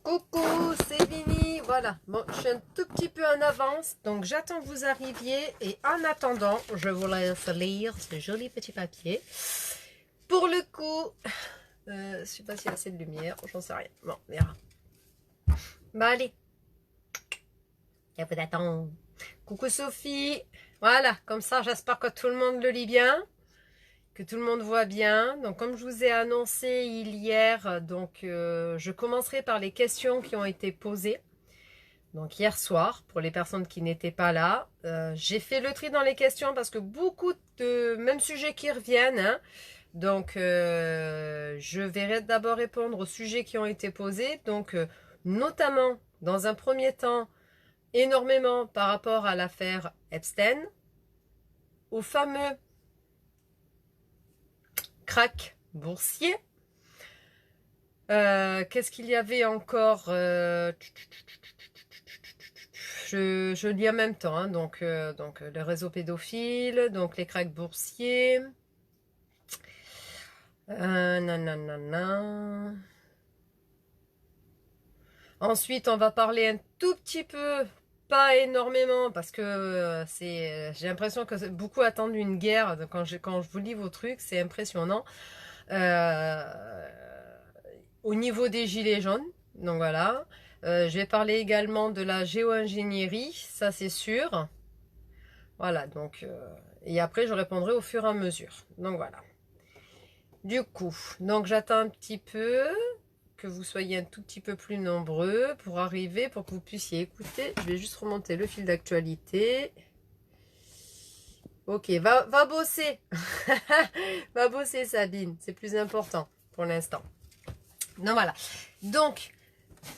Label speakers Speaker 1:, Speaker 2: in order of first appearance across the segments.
Speaker 1: Coucou, c'est Vini. Voilà, bon, je suis un tout petit peu en avance, donc j'attends que vous arriviez. Et en attendant, je vous laisse lire ce joli petit papier. Pour le coup, je sais pas s'il y a assez de lumière, j'en sais rien. Bon, on verra. Bah allez, il y a peu d'attendre. Coucou Sophie. Voilà, comme ça, j'espère que tout le monde le lit bien, que tout le monde voit bien. Donc, comme je vous ai annoncé hier, donc je commencerai par les questions qui ont été posées. Donc hier soir, pour les personnes qui n'étaient pas là, j'ai fait le tri dans les questions parce que beaucoup de mêmes sujets qui reviennent. Hein. Donc je vais d'abord répondre aux sujets qui ont été posés. Donc notamment, dans un premier temps, énormément par rapport à l'affaire Epstein, au fameux crack boursier. Qu'est-ce qu'il y avait encore je lis en même temps, hein, donc le réseau pédophile, donc les cracks boursiers. Nanana. Ensuite, on va parler un tout petit peu, pas énormément, parce que j'ai l'impression que beaucoup attendent une guerre. Quand je vous lis vos trucs, c'est impressionnant. Au niveau des gilets jaunes, donc voilà. Je vais parler également de la géo-ingénierie, ça c'est sûr. Voilà, donc, et après je répondrai au fur et à mesure. Donc voilà. Du coup, donc j'attends un petit peu que vous soyez un tout petit peu plus nombreux pour arriver, pour que vous puissiez écouter. Je vais juste remonter le fil d'actualité. Ok, va bosser. Va bosser Sabine, c'est plus important pour l'instant. Donc voilà. Donc,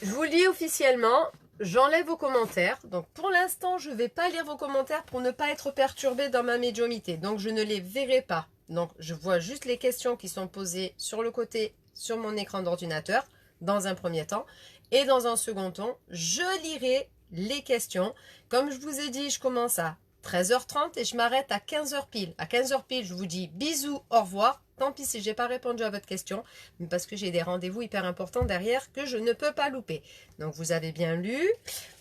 Speaker 1: je vous lis officiellement. J'enlève vos commentaires. Donc pour l'instant, je ne vais pas lire vos commentaires pour ne pas être perturbée dans ma médiumnité. Donc je ne les verrai pas. Donc je vois juste les questions qui sont posées sur le côté, sur mon écran d'ordinateur, dans un premier temps. Et dans un second temps, je lirai les questions. Comme je vous ai dit, je commence à 13h30 et je m'arrête à 15h pile. À 15h pile, je vous dis bisous, au revoir. Tant pis si j'ai pas répondu à votre question, parce que j'ai des rendez-vous hyper importants derrière que je ne peux pas louper. Donc vous avez bien lu,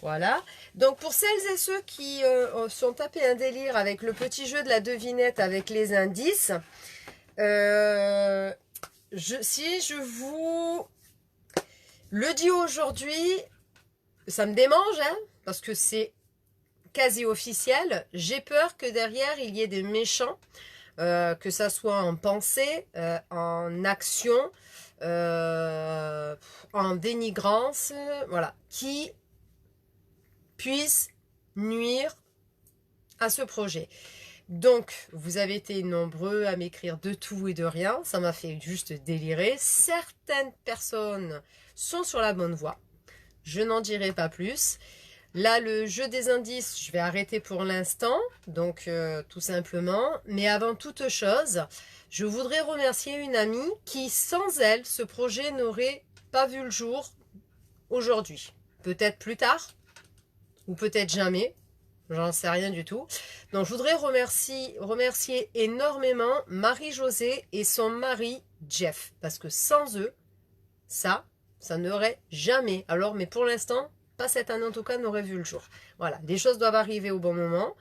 Speaker 1: voilà. Donc pour celles et ceux qui sont tapés un délire avec le petit jeu de la devinette avec les indices, si je vous le dis aujourd'hui, ça me démange, hein, parce que c'est quasi officiel. J'ai peur que derrière il y ait des méchants. Que ça soit en pensée, en action, en dénigrance, voilà, qui puisse nuire à ce projet. Donc, vous avez été nombreux à m'écrire de tout et de rien, ça m'a fait juste délirer. Certaines personnes sont sur la bonne voie, je n'en dirai pas plus. Là, le jeu des indices, je vais arrêter pour l'instant, donc tout simplement. Mais avant toute chose, je voudrais remercier une amie qui, sans elle, ce projet n'aurait pas vu le jour aujourd'hui. Peut-être plus tard, ou peut-être jamais, j'en sais rien du tout. Donc je voudrais remercier énormément Marie-Josée et son mari Jeff, parce que sans eux, ça n'aurait jamais. Alors, mais pour l'instant, pas cette année en tout cas, n'aurait vu le jour. Voilà, les choses doivent arriver au bon moment.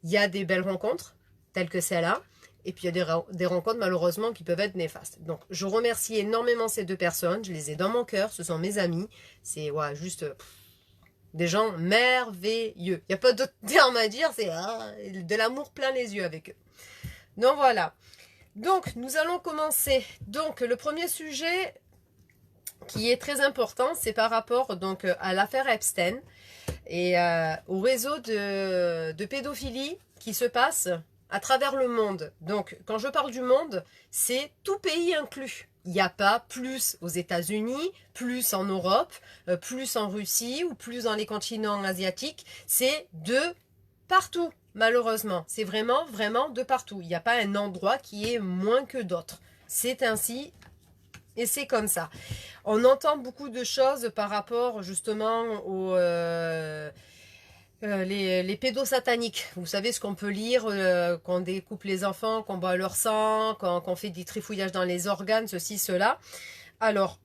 Speaker 1: Il y a des belles rencontres, telles que celle-là, et puis il y a des rencontres malheureusement qui peuvent être néfastes. Donc je remercie énormément ces deux personnes, je les ai dans mon cœur, ce sont mes amis, c'est ouais, juste des gens merveilleux. Il n'y a pas d'autre terme à dire, c'est de l'amour plein les yeux avec eux. Donc voilà. Donc nous allons commencer. Donc le premier sujet qui est très important, c'est par rapport donc à l'affaire Epstein et au réseau de pédophilie qui se passe à travers le monde. Donc, quand je parle du monde, c'est tout pays inclus. Il n'y a pas plus aux États-Unis, plus en Europe, plus en Russie ou plus dans les continents asiatiques. C'est de partout, malheureusement. C'est vraiment, vraiment de partout. Il n'y a pas un endroit qui est moins que d'autres. C'est ainsi et c'est comme ça. On entend beaucoup de choses par rapport justement aux les pédosataniques. Vous savez ce qu'on peut lire quand on découpe les enfants, qu'on boit leur sang, quand on fait du trifouillage dans les organes, ceci, cela. Alors,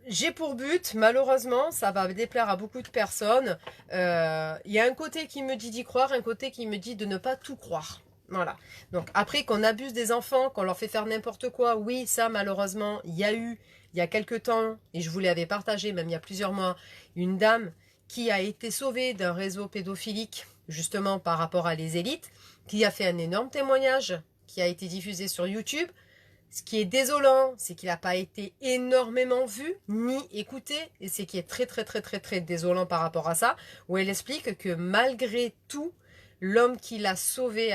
Speaker 1: j'ai pour but, malheureusement, ça va déplaire à beaucoup de personnes. Il y a un côté qui me dit d'y croire, un côté qui me dit de ne pas tout croire. Voilà. Donc après qu'on abuse des enfants, qu'on leur fait faire n'importe quoi, oui, ça malheureusement, il y a eu, il y a quelques temps, et je vous l'avais partagé, même il y a plusieurs mois, une dame qui a été sauvée d'un réseau pédophilique, justement par rapport à les élites, qui a fait un énorme témoignage, qui a été diffusé sur YouTube. Ce qui est désolant, c'est qu'il n'a pas été énormément vu ni écouté, et c'est qui est très très très très très désolant par rapport à ça, où elle explique que malgré tout, l'homme qui l'a sauvée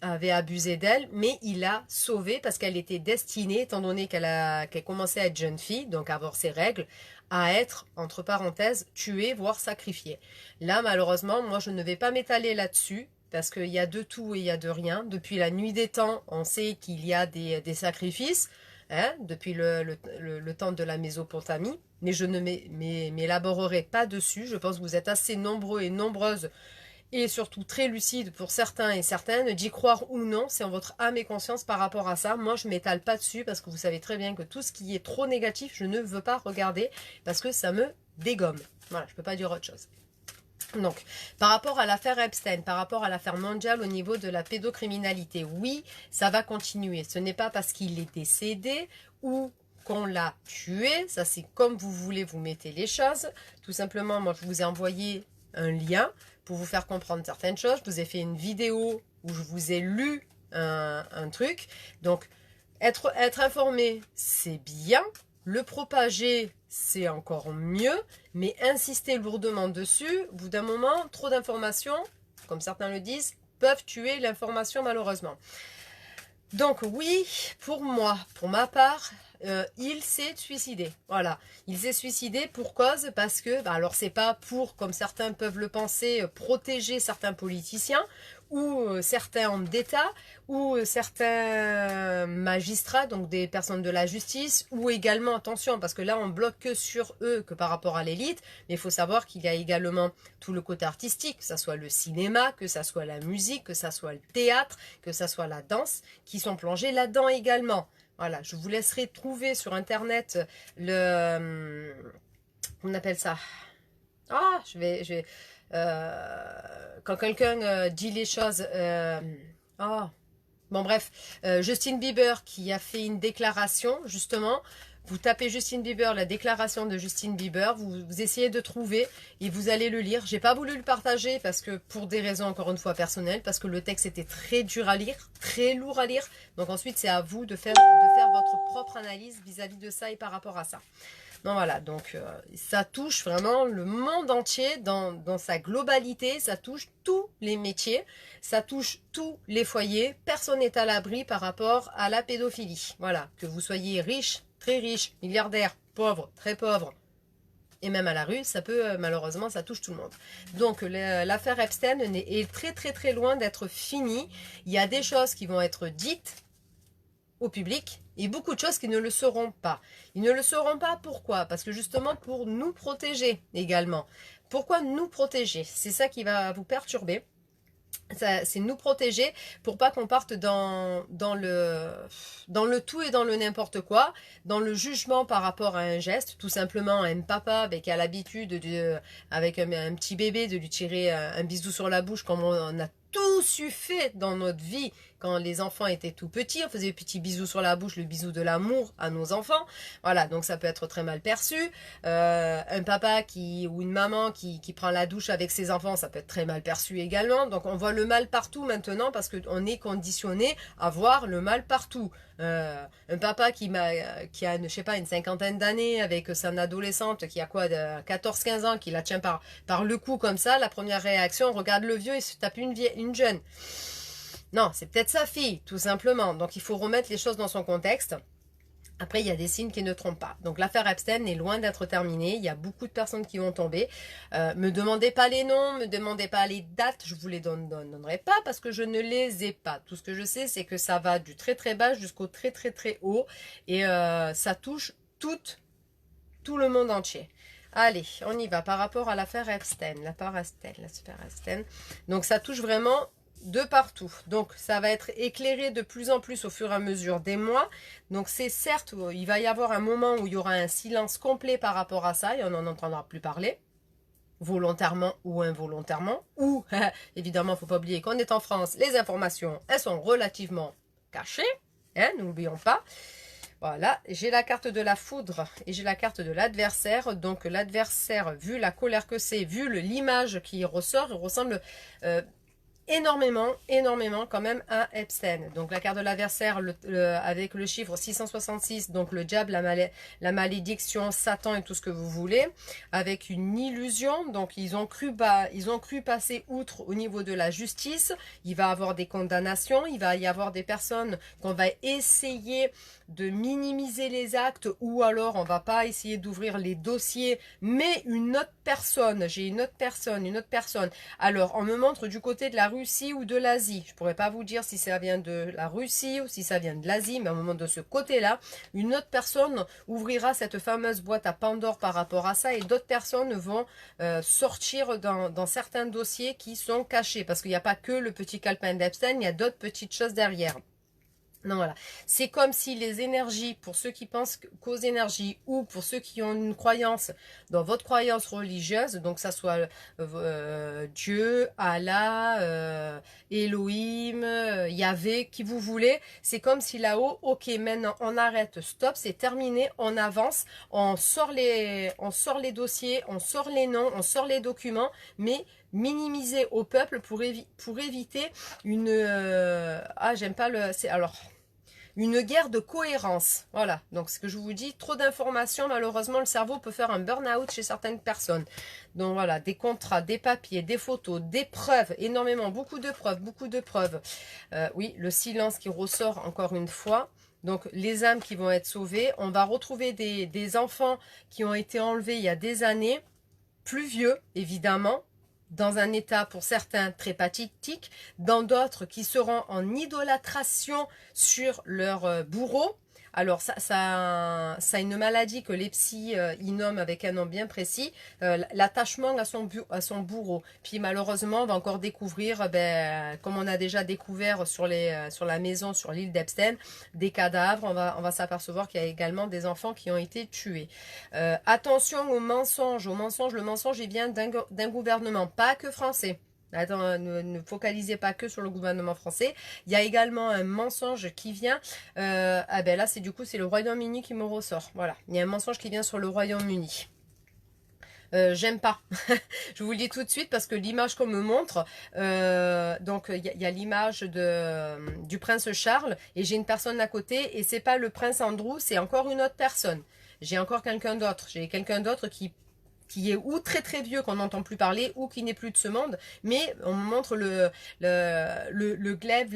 Speaker 1: avait abusé d'elle, mais il l'a sauvée parce qu'elle était destinée, étant donné qu'elle commençait à être jeune fille, donc à avoir ses règles, à être, entre parenthèses, tuée, voire sacrifiée. Là, malheureusement, moi je ne vais pas m'étaler là-dessus, parce qu'il y a de tout et il y a de rien. Depuis la nuit des temps, on sait qu'il y a des sacrifices, hein, depuis le temps de la Mésopotamie, mais je ne m'élaborerai pas dessus. Je pense que vous êtes assez nombreux et nombreuses, et surtout très lucides pour certains et certaines, d'y croire ou non, c'est en votre âme et conscience par rapport à ça. Moi, je ne m'étale pas dessus, parce que vous savez très bien que tout ce qui est trop négatif, je ne veux pas regarder, parce que ça me dégomme. Voilà, je ne peux pas dire autre chose. Donc, par rapport à l'affaire Epstein, par rapport à l'affaire mondiale au niveau de la pédocriminalité, oui, ça va continuer. Ce n'est pas parce qu'il est décédé ou qu'on l'a tué, ça c'est comme vous voulez, vous mettez les choses. Tout simplement, moi je vous ai envoyé un lien pour vous faire comprendre certaines choses. Je vous ai fait une vidéo où je vous ai lu un truc. Donc, être informé, c'est bien. Le propager, c'est encore mieux, mais insister lourdement dessus, au bout d'un moment, trop d'informations, comme certains le disent, peuvent tuer l'information malheureusement. Donc oui, pour moi, pour ma part, il s'est suicidé. Voilà, il s'est suicidé pour cause parce que, alors c'est pas pour, comme certains peuvent le penser, protéger certains politiciens ou certains hommes d'État ou certains magistrats, donc des personnes de la justice, ou également, attention, parce que là on bloque que sur eux que par rapport à l'élite, mais il faut savoir qu'il y a également tout le côté artistique, que ça soit le cinéma, que ça soit la musique, que ça soit le théâtre, que ça soit la danse, qui sont plongés là-dedans également. Voilà, je vous laisserai trouver sur internet le... on appelle ça. Ah, quand quelqu'un dit les choses... oh, bon bref, Justin Bieber qui a fait une déclaration, justement. Vous tapez Justin Bieber, la déclaration de Justin Bieber, vous essayez de trouver et vous allez le lire. J'ai pas voulu le partager parce que pour des raisons encore une fois personnelles, parce que le texte était très dur à lire, très lourd à lire. Donc ensuite c'est à vous de faire votre propre analyse vis-à-vis de ça et par rapport à ça. Non, voilà, donc ça touche vraiment le monde entier dans sa globalité, ça touche tous les métiers, ça touche tous les foyers, personne n'est à l'abri par rapport à la pédophilie. Voilà, que vous soyez riche, très riche, milliardaire, pauvre, très pauvre, et même à la rue, ça peut, malheureusement, ça touche tout le monde. Donc l'affaire Epstein est très très très loin d'être finie. Il y a des choses qui vont être dites au public et beaucoup de choses qui ne le seront pas. Ils ne le seront pas, pourquoi? Parce que justement pour nous protéger également. Pourquoi nous protéger? C'est ça qui va vous perturber. C'est nous protéger pour pas qu'on parte dans le tout et dans le n'importe quoi, dans le jugement par rapport à un geste, tout simplement un papa qui a l'habitude avec un petit bébé de lui tirer un bisou sur la bouche comme on a tous eu fait dans notre vie quand les enfants étaient tout petits, on faisait des petits bisous sur la bouche, le bisou de l'amour à nos enfants, voilà, donc ça peut être très mal perçu. Un papa ou une maman qui prend la douche avec ses enfants, ça peut être très mal perçu également, donc on voit le mal partout maintenant parce qu'on est conditionné à voir le mal partout. Un papa qui a, je sais pas, une cinquantaine d'années avec son adolescente qui a quoi, de 14-15 ans, qui la tient par le cou comme ça, la première réaction, on regarde le vieux et se tape une jeune. Non, c'est peut-être sa fille, tout simplement. Donc il faut remettre les choses dans son contexte. Après, il y a des signes qui ne trompent pas. Donc l'affaire Epstein est loin d'être terminée. Il y a beaucoup de personnes qui vont tomber. Me demandez pas les noms, me demandez pas les dates. Je vous les donnerai pas parce que je ne les ai pas. Tout ce que je sais, c'est que ça va du très très bas jusqu'au très très très haut. Et ça touche tout le monde entier. Allez, on y va par rapport à l'affaire Epstein. L'affaire Epstein. Donc ça touche vraiment de partout. Donc ça va être éclairé de plus en plus au fur et à mesure des mois. Donc c'est certes, il va y avoir un moment où il y aura un silence complet par rapport à ça et on n'en entendra plus parler, volontairement ou involontairement. Ou, évidemment, il ne faut pas oublier qu'on est en France, les informations, elles sont relativement cachées, hein, n'oublions pas. Voilà, j'ai la carte de la foudre et j'ai la carte de l'adversaire. Donc l'adversaire, vu la colère que c'est, vu l'image qui ressort, il ressemble énormément quand même à Epstein. Donc la carte de l'adversaire avec le chiffre 666, donc le diable, la malédiction, Satan et tout ce que vous voulez, avec une illusion. Donc ils ont cru passer outre au niveau de la justice. Il va y avoir des condamnations, il va y avoir des personnes qu'on va essayer de minimiser les actes, ou alors on va pas essayer d'ouvrir les dossiers, mais une autre personne, j'ai une autre personne. Alors on me montre du côté de la Russie ou de l'Asie. Je pourrais pas vous dire si ça vient de la Russie ou si ça vient de l'Asie, mais au moment de ce côté-là, une autre personne ouvrira cette fameuse boîte à Pandore par rapport à ça, et d'autres personnes vont sortir dans certains dossiers qui sont cachés, parce qu'il n'y a pas que le petit calepin d'Epstein, il y a d'autres petites choses derrière. Non, voilà. C'est comme si les énergies, pour ceux qui pensent qu'aux énergies, ou pour ceux qui ont une croyance dans votre croyance religieuse, donc ça soit Dieu, Allah, Elohim, Yahvé, qui vous voulez, c'est comme si là-haut, ok, maintenant on arrête, stop, c'est terminé, on avance, on sort les dossiers, on sort les noms, on sort les documents, mais minimiser au peuple pour éviter une j'aime pas le une guerre de cohérence. Voilà, donc ce que je vous dis, trop d'informations, malheureusement le cerveau peut faire un burn-out chez certaines personnes. Donc voilà, des contrats, des papiers, des photos, des preuves, énormément, beaucoup de preuves. Oui, le silence qui ressort encore une fois. Donc les âmes qui vont être sauvées, on va retrouver des enfants qui ont été enlevés il y a des années, plus vieux évidemment, dans un état pour certains très pathétique, dans d'autres qui seront en idolâtration sur leur bourreau. Alors ça a une maladie que les psys ils nomment avec un nom bien précis, l'attachement à son bourreau. Puis malheureusement on va encore découvrir, comme on a déjà découvert sur la maison sur l'île d'Epstein, des cadavres. On va s'apercevoir qu'il y a également des enfants qui ont été tués. Attention aux mensonges, le mensonge il vient d'un gouvernement, pas que français. Attends, ne focalisez pas que sur le gouvernement français. Il y a également un mensonge qui vient. Là, c'est le Royaume-Uni qui me ressort. Voilà, il y a un mensonge qui vient sur le Royaume-Uni. J'aime pas. Je vous le dis tout de suite parce que l'image qu'on me montre, donc il y a l'image du prince Charles et j'ai une personne à côté et c'est pas le prince Andrew, c'est encore une autre personne. J'ai encore quelqu'un d'autre. J'ai quelqu'un d'autre qui est ou très très vieux qu'on n'entend plus parler ou qui n'est plus de ce monde, mais on me montre le glaive,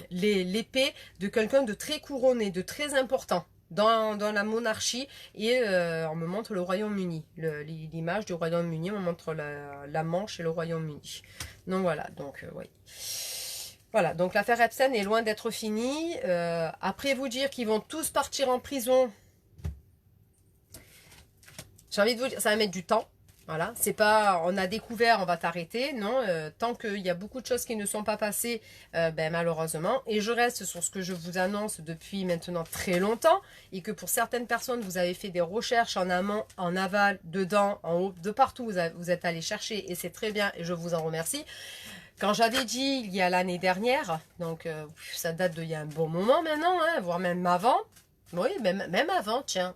Speaker 1: l'épée de quelqu'un de très couronné, de très important dans la monarchie, et on me montre le Royaume-Uni, l'image du Royaume-Uni, on me montre la Manche et le Royaume-Uni. Donc voilà, donc oui. Voilà, donc l'affaire Epstein est loin d'être finie. Après vous dire qu'ils vont tous partir en prison, j'ai envie de vous dire, ça va mettre du temps. Voilà, c'est pas, on a découvert, on va t'arrêter. Non, tant qu'il y a beaucoup de choses qui ne sont pas passées, malheureusement. Et je reste sur ce que je vous annonce depuis maintenant très longtemps. Et que pour certaines personnes, vous avez fait des recherches en amont, en aval, dedans, en haut, de partout. Vous êtes allé chercher et c'est très bien et je vous en remercie. Quand j'avais dit il y a l'année dernière, donc ça date d'il y a un bon moment maintenant, hein, voire même avant. Oui, même avant, tiens.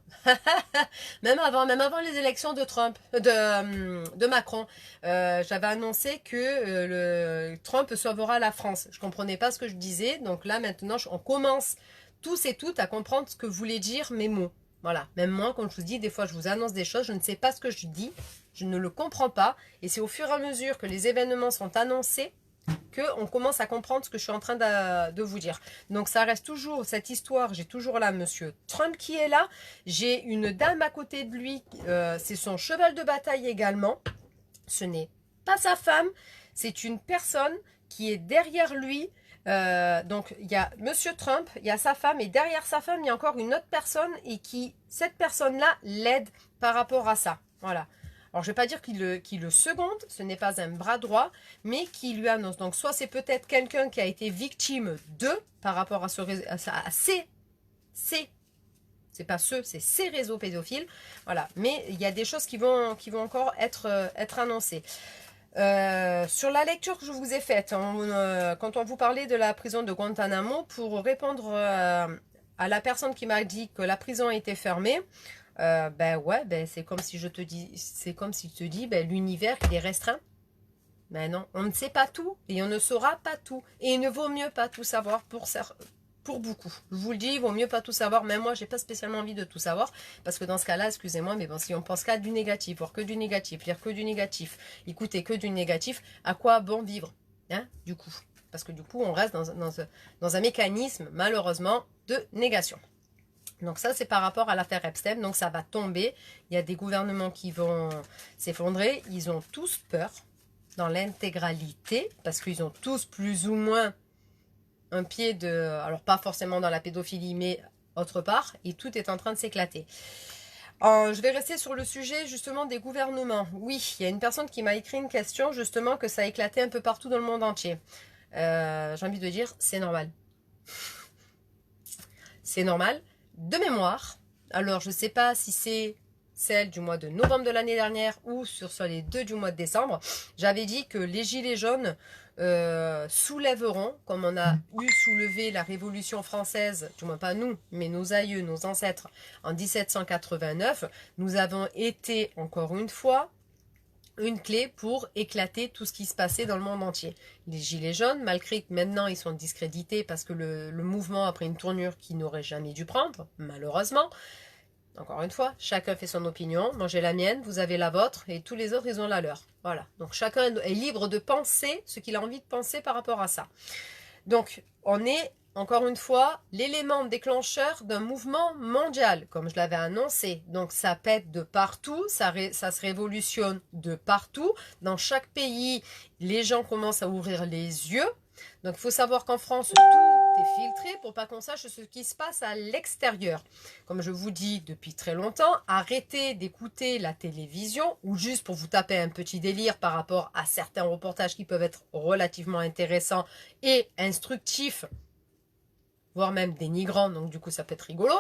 Speaker 1: même avant les élections de Trump, de Macron. J'avais annoncé que Trump sauvera la France. Je comprenais pas ce que je disais. Donc là, maintenant, on commence tous et toutes à comprendre ce que voulaient dire mes mots. Voilà. Même moi, quand je vous dis, des fois, je vous annonce des choses, je ne sais pas ce que je dis. Je ne le comprends pas. Et c'est au fur et à mesure que les événements sont annoncés qu'on commence à comprendre ce que je suis en train de vous dire. Donc ça reste toujours cette histoire, j'ai toujours là monsieur Trump qui est là, j'ai une dame à côté de lui, c'est son cheval de bataille également, ce n'est pas sa femme, c'est une personne qui est derrière lui. Donc il y a monsieur Trump, il y a sa femme et derrière sa femme il y a encore une autre personne et cette personne là l'aide par rapport à ça. Voilà. Alors, je ne vais pas dire qu'il le seconde, ce n'est pas un bras droit, mais qui lui annonce. Donc, soit c'est peut-être quelqu'un qui a été victime de, par rapport à, c'est pas ceux, c'est ces réseaux pédophiles. Voilà, mais il y a des choses qui vont encore être annoncées. Sur la lecture que je vous ai faite, quand on vous parlait de la prison de Guantanamo, pour répondre à la personne qui m'a dit que la prison était fermée, ben ouais, ben c'est comme si je te dis, ben l'univers il est restreint. Ben non, on ne sait pas tout et on ne saura pas tout. Et il ne vaut mieux pas tout savoir pour beaucoup. Je vous le dis, il vaut mieux pas tout savoir. Même moi, j'ai pas spécialement envie de tout savoir. Parce que dans ce cas-là, excusez-moi, mais bon, si on pense qu'à du négatif, voir que du négatif, lire que du négatif, écouter que du négatif, à quoi bon vivre, hein, du coup? Parce que du coup, on reste dans un mécanisme, malheureusement, de négation. Donc ça, c'est par rapport à l'affaire Epstein. Donc ça va tomber. Il y a des gouvernements qui vont s'effondrer. Ils ont tous peur dans l'intégralité, parce qu'ils ont tous plus ou moins un pied de... Alors pas forcément dans la pédophilie, mais autre part, et tout est en train de s'éclater. Je vais rester sur le sujet justement des gouvernements. Oui, il y a une personne qui m'a écrit une question justement que ça a éclaté un peu partout dans le monde entier. J'ai envie de dire, c'est normal. C'est normal. De mémoire, alors je ne sais pas si c'est celle du mois de novembre de l'année dernière ou sur les 2 du mois de décembre, j'avais dit que les gilets jaunes soulèveront, comme on a eu soulevé la Révolution française, du moins pas nous, mais nos aïeux, nos ancêtres, en 1789, nous avons été, encore une fois, une clé pour éclater tout ce qui se passait dans le monde entier. Les gilets jaunes, malgré que maintenant ils sont discrédités parce que le mouvement a pris une tournure qu'il n'aurait jamais dû prendre, malheureusement. Encore une fois, chacun fait son opinion. Moi j'ai la mienne, vous avez la vôtre, et tous les autres ils ont la leur. Voilà. Donc chacun est libre de penser ce qu'il a envie de penser par rapport à ça. Donc on est, encore une fois, l'élément déclencheur d'un mouvement mondial, comme je l'avais annoncé. Donc ça pète de partout, ça se révolutionne de partout. Dans chaque pays, les gens commencent à ouvrir les yeux. Donc il faut savoir qu'en France, tout est filtré pour pas qu'on sache ce qui se passe à l'extérieur. Comme je vous dis depuis très longtemps, arrêtez d'écouter la télévision ou juste pour vous taper un petit délire par rapport à certains reportages qui peuvent être relativement intéressants et instructifs, voire même dénigrants, donc du coup ça peut être rigolo.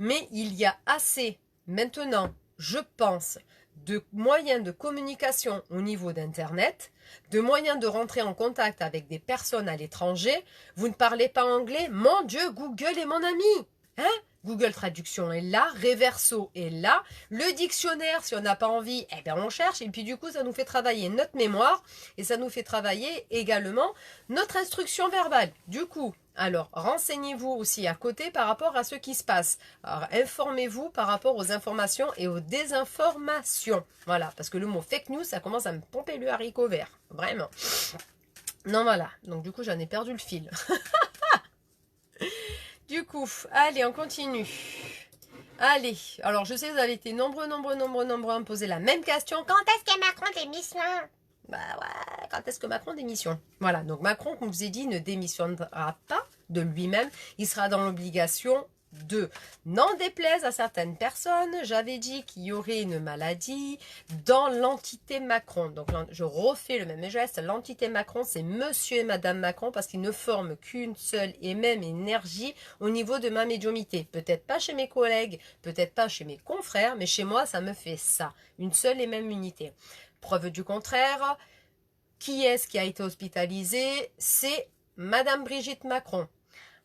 Speaker 1: Mais il y a assez maintenant, je pense, de moyens de communication au niveau d'Internet, de moyens de rentrer en contact avec des personnes à l'étranger. Vous ne parlez pas anglais? Mon Dieu, Google est mon ami. Hein? Google Traduction est là, Reverso est là, le dictionnaire, si on n'a pas envie, eh bien on cherche, et puis du coup ça nous fait travailler notre mémoire, et ça nous fait travailler également notre instruction verbale. Du coup, alors renseignez-vous aussi à côté par rapport à ce qui se passe. Alors informez-vous par rapport aux informations et aux désinformations. Voilà, parce que le mot fake news, ça commence à me pomper le haricot vert. Vraiment. Non, voilà. Donc du coup, j'en ai perdu le fil. Du coup, allez, on continue. Allez, alors je sais que vous avez été nombreux à me poser la même question. Quand est-ce que Macron démissionne? Bah ouais, quand est-ce que Macron démissionne? Voilà, donc Macron, comme je vous ai dit, ne démissionnera pas de lui-même. Il sera dans l'obligation de, n'en déplaise à certaines personnes, j'avais dit qu'il y aurait une maladie dans l'entité Macron. Donc je refais le même geste, l'entité Macron, c'est monsieur et madame Macron parce qu'ils ne forment qu'une seule et même énergie au niveau de ma médiumnité. Peut-être pas chez mes collègues, peut-être pas chez mes confrères, mais chez moi, ça me fait ça. Une seule et même unité. Preuve du contraire, qui est-ce qui a été hospitalisé? C'est madame Brigitte Macron.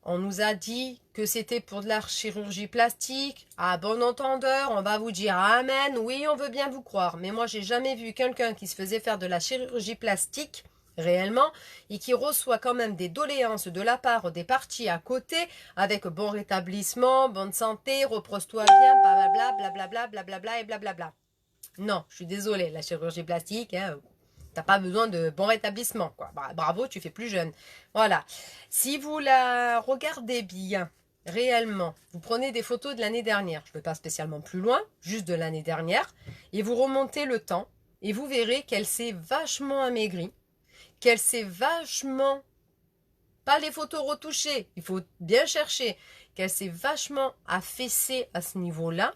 Speaker 1: On nous a dit que c'était pour de la chirurgie plastique. À bon entendeur, on va vous dire amen. Oui, on veut bien vous croire. Mais moi, j'ai jamais vu quelqu'un qui se faisait faire de la chirurgie plastique réellement et qui reçoit quand même des doléances de la part des partis à côté avec bon rétablissement, bonne santé, repose-toi bien, blablabla, blablabla, blablabla et blablabla. Non, je suis désolée, la chirurgie plastique, hein, t'as pas besoin de bon rétablissement, quoi. Bravo, tu fais plus jeune. Voilà. Si vous la regardez bien, réellement, vous prenez des photos de l'année dernière, je ne vais pas spécialement plus loin, juste de l'année dernière, et vous remontez le temps, et vous verrez qu'elle s'est vachement amaigrie, qu'elle s'est vachement... Pas les photos retouchées, il faut bien chercher, qu'elle s'est vachement affaissée à ce niveau-là,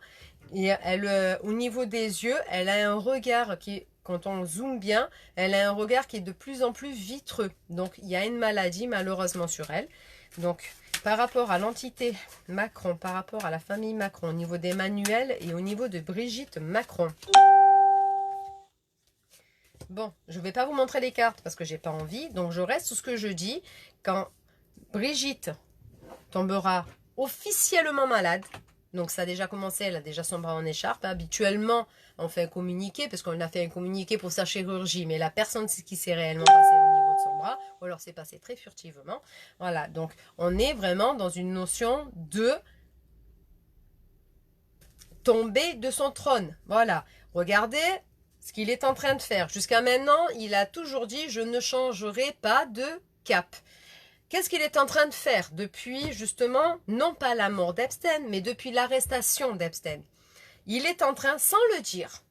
Speaker 1: Et elle, au niveau des yeux, elle a un regard qui est, quand on zoome bien, elle a un regard qui est de plus en plus vitreux. Donc, il y a une maladie, malheureusement, sur elle. Donc, par rapport à l'entité Macron, par rapport à la famille Macron, au niveau des manuels et au niveau de Brigitte Macron. Bon, je ne vais pas vous montrer les cartes parce que j'ai pas envie. Donc, je reste sur ce que je dis. Quand Brigitte tombera officiellement malade, donc ça a déjà commencé, elle a déjà son bras en écharpe. Habituellement, on fait un communiqué, parce qu'on a fait un communiqué pour sa chirurgie, mais la personne qui s'est réellement passé au niveau de son bras, ou alors c'est passé très furtivement. Voilà, donc on est vraiment dans une notion de tomber de son trône. Voilà, regardez ce qu'il est en train de faire. Jusqu'à maintenant, il a toujours dit « je ne changerai pas de cap ». Qu'est-ce qu'il est en train de faire depuis, justement, non pas la mort d'Epstein, mais depuis l'arrestation d'Epstein? Il est en train, sans le dire,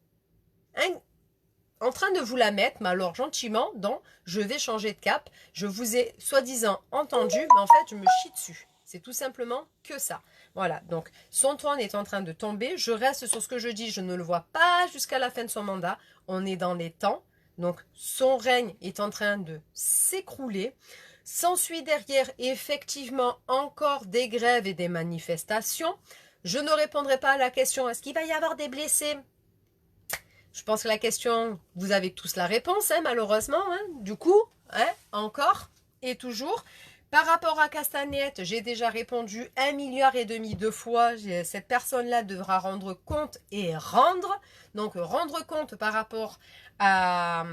Speaker 1: en train de vous la mettre, mais alors gentiment, dans « je vais changer de cap ». Je vous ai soi-disant entendu, mais en fait, je me chie dessus. C'est tout simplement que ça. Voilà, donc son trône est en train de tomber. Je reste sur ce que je dis, je ne le vois pas jusqu'à la fin de son mandat. On est dans les temps. Donc, son règne est en train de s'écrouler. S'ensuit derrière effectivement encore des grèves et des manifestations. Je ne répondrai pas à la question est-ce qu'il va y avoir des blessés? Je pense que la question, vous avez tous la réponse, hein, malheureusement. Hein. Du coup, hein, encore et toujours. Par rapport à Castagnette, j'ai déjà répondu 1,5 milliard de fois. Cette personne-là devra rendre compte et rendre. Donc, rendre compte par rapport à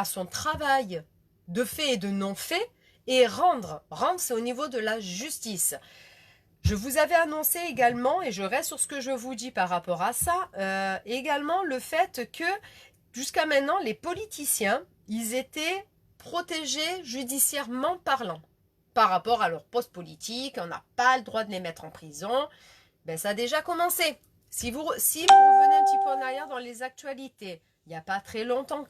Speaker 1: son travail de fait et de non-fait. Et rendre, c'est au niveau de la justice. Je vous avais annoncé également, et je reste sur ce que je vous dis par rapport à ça, également le fait que jusqu'à maintenant, les politiciens, ils étaient protégés judiciairement parlant. Par rapport à leur poste politique, on n'a pas le droit de les mettre en prison. Ben, ça a déjà commencé. Si vous revenez un petit peu en arrière dans les actualités, il n'y a pas très longtemps,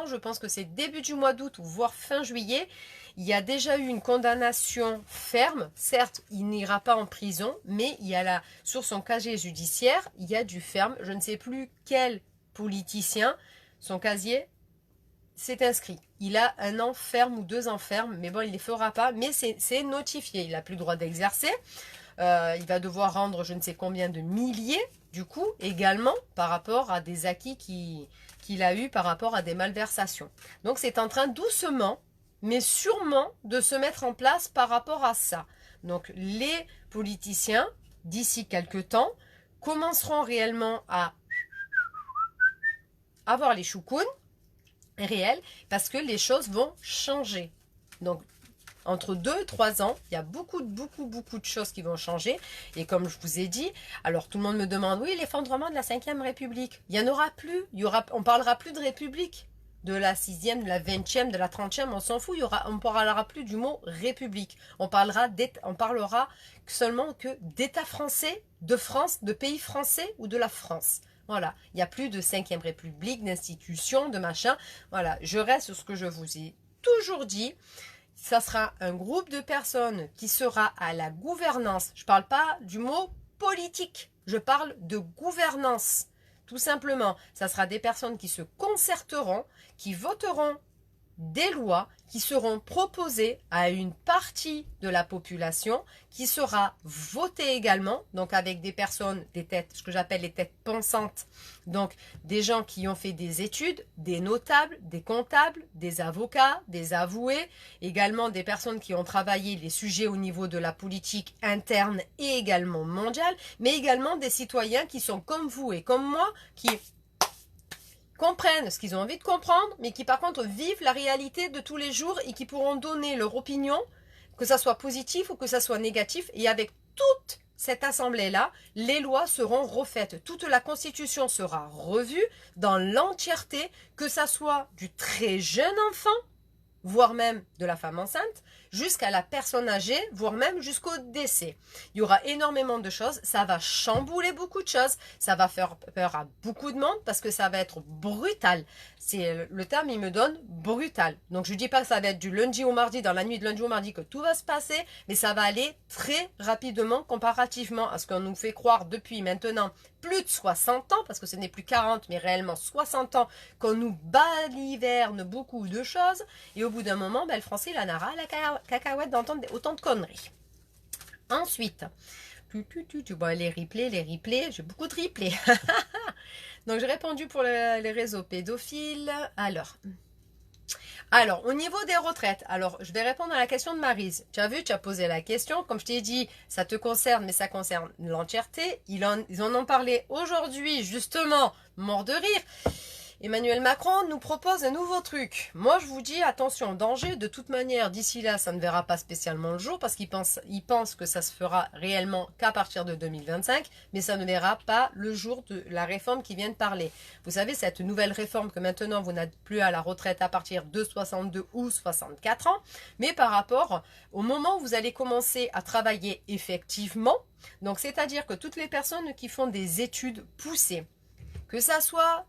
Speaker 1: je pense que c'est début du mois d'août ou voire fin juillet, il y a déjà eu une condamnation ferme. Certes, il n'ira pas en prison, mais il y a là, sur son casier judiciaire, il y a du ferme. Je ne sais plus quel politicien, son casier, c'est inscrit. Il a 1 an ferme ou 2 ans ferme, mais bon, il ne les fera pas. Mais c'est notifié. Il n'a plus le droit d'exercer. Il va devoir rendre je ne sais combien de milliers, du coup, également, par rapport à des acquis qu'il a eu par rapport à des malversations. Donc, c'est en train doucement, mais sûrement, de se mettre en place par rapport à ça. Donc, les politiciens, d'ici quelques temps, commenceront réellement à avoir les choucounes réels, parce que les choses vont changer. Donc, entre 2 et 3 ans, il y a beaucoup de choses qui vont changer. Et comme je vous ai dit, alors tout le monde me demande, oui, l'effondrement de la 5e République. Il n'y en aura plus. On parlera plus de République. De la 6e, de la 20e, de la 30e, on s'en fout. On ne parlera plus du mot République. On parlera seulement que d'État français, de France, de pays français ou de la France. Voilà, il n'y a plus de 5e République, d'institutions, de machin. Voilà, je reste sur ce que je vous ai toujours dit. Ça sera un groupe de personnes qui sera à la gouvernance. Je ne parle pas du mot politique, je parle de gouvernance. Tout simplement, ça sera des personnes qui se concerteront, qui voteront des lois qui seront proposées à une partie de la population, qui sera votée également, donc avec des personnes, des têtes, ce que j'appelle les têtes pensantes, donc des gens qui ont fait des études, des notables, des comptables, des avocats, des avoués, également des personnes qui ont travaillé les sujets au niveau de la politique interne et également mondiale, mais également des citoyens qui sont comme vous et comme moi, qui comprennent ce qu'ils ont envie de comprendre, mais qui par contre vivent la réalité de tous les jours et qui pourront donner leur opinion, que ça soit positif ou que ça soit négatif. Et avec toute cette assemblée-là, les lois seront refaites. Toute la Constitution sera revue dans l'entièreté, que ça soit du très jeune enfant, voire même de la femme enceinte, jusqu'à la personne âgée, voire même jusqu'au décès. Il y aura énormément de choses, ça va chambouler beaucoup de choses, ça va faire peur à beaucoup de monde parce que ça va être brutal. C'est le terme, il me donne brutal. Donc je dis pas que ça va être du lundi au mardi, dans la nuit de lundi au mardi que tout va se passer, mais ça va aller très rapidement comparativement à ce qu'on nous fait croire depuis maintenant plus de 60 ans, parce que ce n'est plus 40 mais réellement 60 ans qu'on nous baliverne beaucoup de choses, et au bout d'un moment, ben, le français il en a ras la cacahuète d'entendre autant de conneries. Ensuite, tu vois les replays, j'ai beaucoup de replays. Donc j'ai répondu pour les réseaux pédophiles. Alors, au niveau des retraites, alors je vais répondre à la question de Maryse. Tu as vu, tu as posé la question. Comme je t'ai dit, ça te concerne, mais ça concerne l'entièreté. Ils en ont parlé aujourd'hui, justement, mort de rire. Emmanuel Macron nous propose un nouveau truc. Moi, je vous dis, attention, danger. De toute manière, d'ici là, ça ne verra pas spécialement le jour parce qu'il pense que ça se fera réellement qu'à partir de 2025, mais ça ne verra pas le jour de la réforme qui vient de parler. Vous savez, cette nouvelle réforme que maintenant, vous n'êtes plus à la retraite à partir de 62 ou 64 ans, mais par rapport au moment où vous allez commencer à travailler effectivement, donc c'est-à-dire que toutes les personnes qui font des études poussées, que ça soit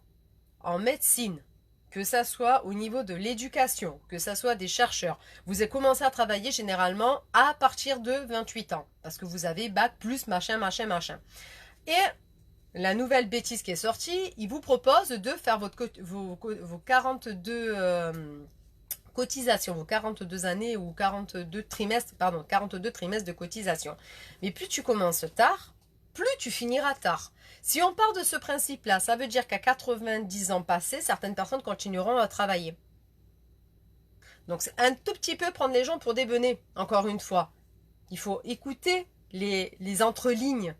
Speaker 1: en médecine, que ça soit au niveau de l'éducation, que ça soit des chercheurs, vous avez commencé à travailler généralement à partir de 28 ans, parce que vous avez bac plus machin. Et la nouvelle bêtise qui est sortie, il vous propose de faire vos 42 cotisations, vos 42 années ou 42 trimestres de cotisation. Mais plus tu commences tard, plus tu finiras tard. Si on part de ce principe-là, ça veut dire qu'à 90 ans passés, certaines personnes continueront à travailler. Donc c'est un tout petit peu prendre les gens pour des benets, encore une fois. Il faut écouter les entrelignes,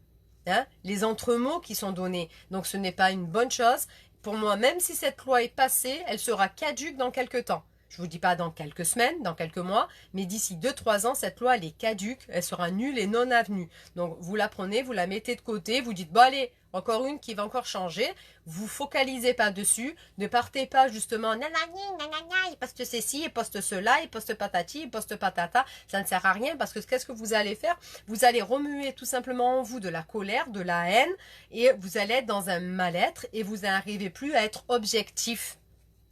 Speaker 1: hein, les entremots qui sont donnés. Donc ce n'est pas une bonne chose. Pour moi, même si cette loi est passée, elle sera caduque dans quelques temps. Je ne vous dis pas dans quelques semaines, dans quelques mois, mais d'ici 2-3 ans, cette loi, elle est caduque, elle sera nulle et non avenue. Donc, vous la prenez, vous la mettez de côté, vous dites, bon allez, encore une qui va encore changer, vous focalisez pas dessus, ne partez pas justement, nanani, nanana, il poste ceci, il poste cela, il poste patati, il poste patata, ça ne sert à rien parce que qu'est-ce que vous allez faire? Vous allez remuer tout simplement en vous de la colère, de la haine, et vous allez être dans un mal-être et vous n'arrivez plus à être objectif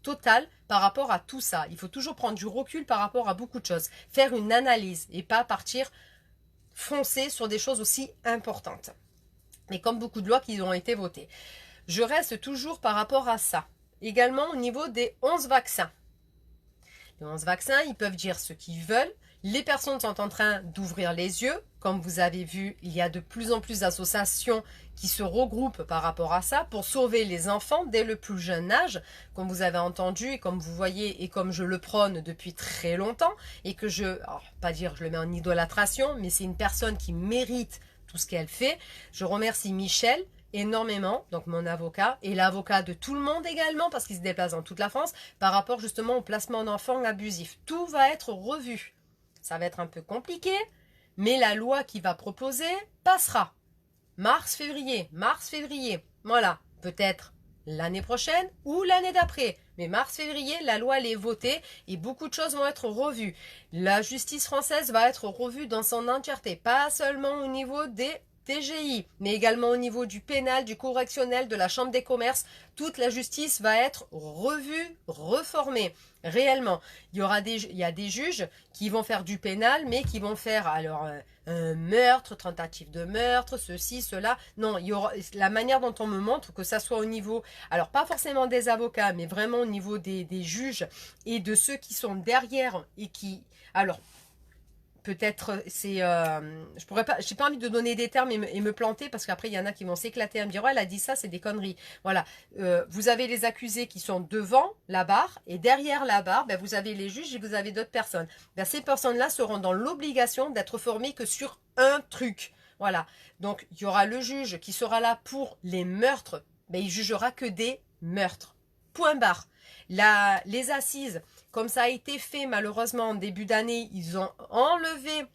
Speaker 1: total par rapport à tout ça. Il faut toujours prendre du recul par rapport à beaucoup de choses. Faire une analyse et pas partir foncer sur des choses aussi importantes. Mais comme beaucoup de lois qui ont été votées. Je reste toujours par rapport à ça. Également au niveau des 11 vaccins. Les 11 vaccins, ils peuvent dire ce qu'ils veulent. Les personnes sont en train d'ouvrir les yeux. Comme vous avez vu, il y a de plus en plus d'associations qui se regroupent par rapport à ça pour sauver les enfants dès le plus jeune âge, comme vous avez entendu et comme vous voyez et comme je le prône depuis très longtemps et que pas dire je le mets en idolâtration, mais c'est une personne qui mérite tout ce qu'elle fait. Je remercie Michel énormément, donc mon avocat et l'avocat de tout le monde également parce qu'il se déplace dans toute la France par rapport justement au placement d'enfants abusifs. Tout va être revu. Ça va être un peu compliqué, mais la loi qui va proposer passera. Mars-février, voilà, peut-être l'année prochaine ou l'année d'après. Mais mars-février, la loi elle est votée et beaucoup de choses vont être revues. La justice française va être revue dans son entièreté, pas seulement au niveau des TGI, mais également au niveau du pénal, du correctionnel, de la chambre des commerces. Toute la justice va être revue, reformée. Réellement, il y a des juges qui vont faire du pénal, mais qui vont faire alors un meurtre, tentative de meurtre, ceci, cela. Non, il y aura la manière dont on me montre que ça soit au niveau, alors pas forcément des avocats, mais vraiment au niveau des juges et de ceux qui sont derrière et qui, alors peut-être c'est je pourrais pas, j'ai pas envie de donner des termes et me planter parce qu'après il y en a qui vont s'éclater à me dire ouais elle a dit ça, c'est des conneries. Voilà, vous avez les accusés qui sont devant la barre et derrière la barre ben, vous avez les juges et vous avez d'autres personnes. Ben, ces personnes là seront dans l'obligation d'être formées que sur un truc. Voilà, donc il y aura le juge qui sera là pour les meurtres, ben, il jugera que des meurtres, point barre. Les assises, comme ça a été fait malheureusement en début d'année, ils ont enlevé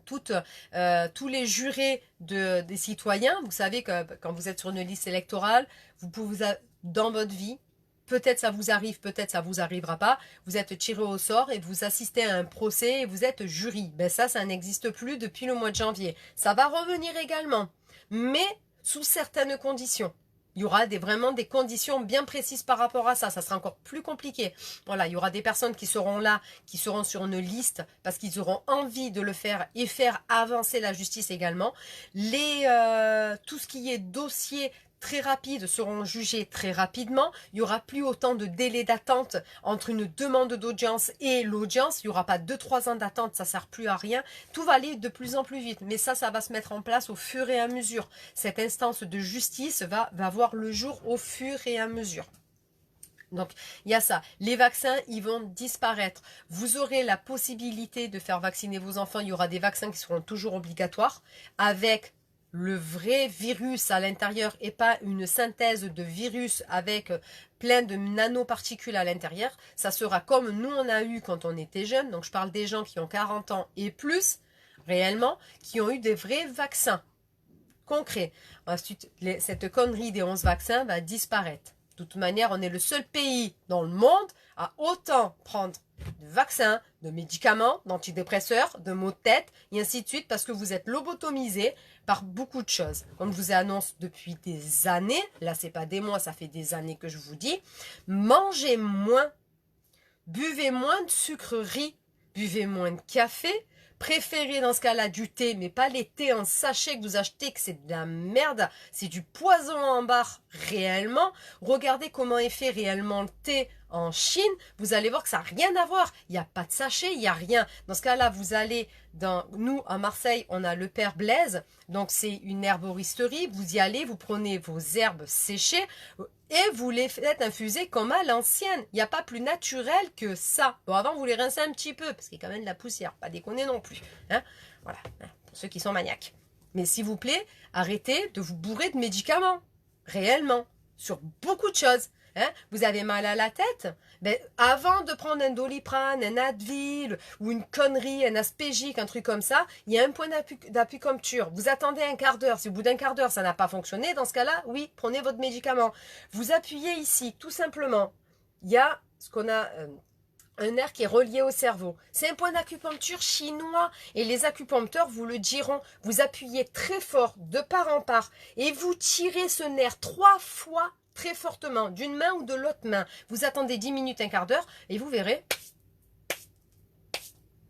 Speaker 1: tous les jurés des citoyens. Vous savez que quand vous êtes sur une liste électorale, vous pouvez, dans votre vie, peut-être ça vous arrive, peut-être ça vous arrivera pas. Vous êtes tiré au sort et vous assistez à un procès et vous êtes jury. Ben ça n'existe plus depuis le mois de janvier. Ça va revenir également, mais sous certaines conditions. Il y aura vraiment des conditions bien précises par rapport à ça. Ça sera encore plus compliqué. Voilà, il y aura des personnes qui seront là, qui seront sur une liste parce qu'ils auront envie de le faire et faire avancer la justice également. Tout ce qui est dossier très rapides seront jugés très rapidement. Il n'y aura plus autant de délais d'attente entre une demande d'audience et l'audience. Il n'y aura pas 2-3 ans d'attente, ça ne sert plus à rien. Tout va aller de plus en plus vite. Mais ça va se mettre en place au fur et à mesure. Cette instance de justice va voir le jour au fur et à mesure. Donc, il y a ça. Les vaccins, ils vont disparaître. Vous aurez la possibilité de faire vacciner vos enfants. Il y aura des vaccins qui seront toujours obligatoires avec le vrai virus à l'intérieur et pas une synthèse de virus avec plein de nanoparticules à l'intérieur. Ça sera comme nous on a eu quand on était jeunes. Donc, je parle des gens qui ont 40 ans et plus, réellement, qui ont eu des vrais vaccins concrets. Ensuite, cette connerie des 11 vaccins va disparaître. De toute manière, on est le seul pays dans le monde à autant prendre de vaccins, de médicaments, d'antidépresseurs, de maux de tête, et ainsi de suite, parce que vous êtes lobotomisé par beaucoup de choses. Comme je vous annonce depuis des années, là c'est pas des mois, ça fait des années que je vous dis, mangez moins, buvez moins de sucreries, buvez moins de café, préférez dans ce cas-là du thé, mais pas les thés en sachet que vous achetez, que c'est de la merde, c'est du poison en barre réellement. Regardez comment est fait réellement le thé en Chine, vous allez voir que ça n'a rien à voir. Il n'y a pas de sachet, il n'y a rien. Dans ce cas-là, vous allez nous, à Marseille, on a le Père Blaise, donc c'est une herboristerie, vous y allez, vous prenez vos herbes séchées, et vous les faites infuser comme à l'ancienne. Il n'y a pas plus naturel que ça. Bon, avant, vous les rincez un petit peu, parce qu'il y a quand même de la poussière. Pas déconner non plus. Hein, voilà, pour ceux qui sont maniaques. Mais s'il vous plaît, arrêtez de vous bourrer de médicaments. Réellement. Sur beaucoup de choses. Hein, vous avez mal à la tête, ben, avant de prendre un Doliprane, un Advil ou une connerie, un Aspégique, un truc comme ça, il y a un point d'acupuncture. Vous attendez un quart d'heure. Si au bout d'un quart d'heure, ça n'a pas fonctionné, dans ce cas-là, oui, prenez votre médicament. Vous appuyez ici, tout simplement. Il y a ce qu'on a... un nerf qui est relié au cerveau. C'est un point d'acupuncture chinois et les acupuncteurs vous le diront. Vous appuyez très fort de part en part et vous tirez ce nerf 3 fois très fortement d'une main ou de l'autre main. Vous attendez 10 minutes, un quart d'heure et vous verrez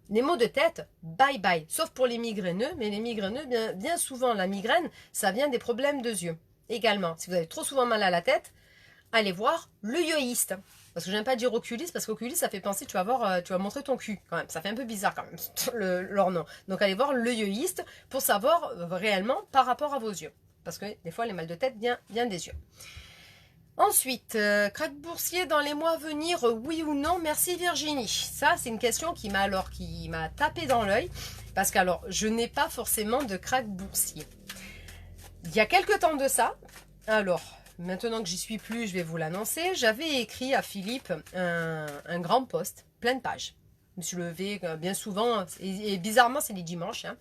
Speaker 1: les maux de tête, bye bye. Sauf pour les migraineux, mais les migraineux, bien souvent la migraine, ça vient des problèmes de yeux. Également, si vous avez trop souvent mal à la tête, allez voir le yoïste. Parce que j'aime pas dire oculiste, parce qu'oculiste, ça fait penser, tu vas montrer ton cul, quand même. Ça fait un peu bizarre, quand même, leur nom. Donc, allez voir le yoïste pour savoir réellement par rapport à vos yeux. Parce que, des fois, les mal de tête viennent des yeux. Ensuite, krach boursier dans les mois à venir, oui ou non? Merci Virginie. Ça, c'est une question qui m'a tapé dans l'œil. Parce que, alors, je n'ai pas forcément de krach boursier. Il y a quelques temps de ça, alors... Maintenant que j'y suis plus, je vais vous l'annoncer. J'avais écrit à Philippe un grand post, plein de pages. Je me suis levée bien souvent, et bizarrement, c'est les dimanches, hein,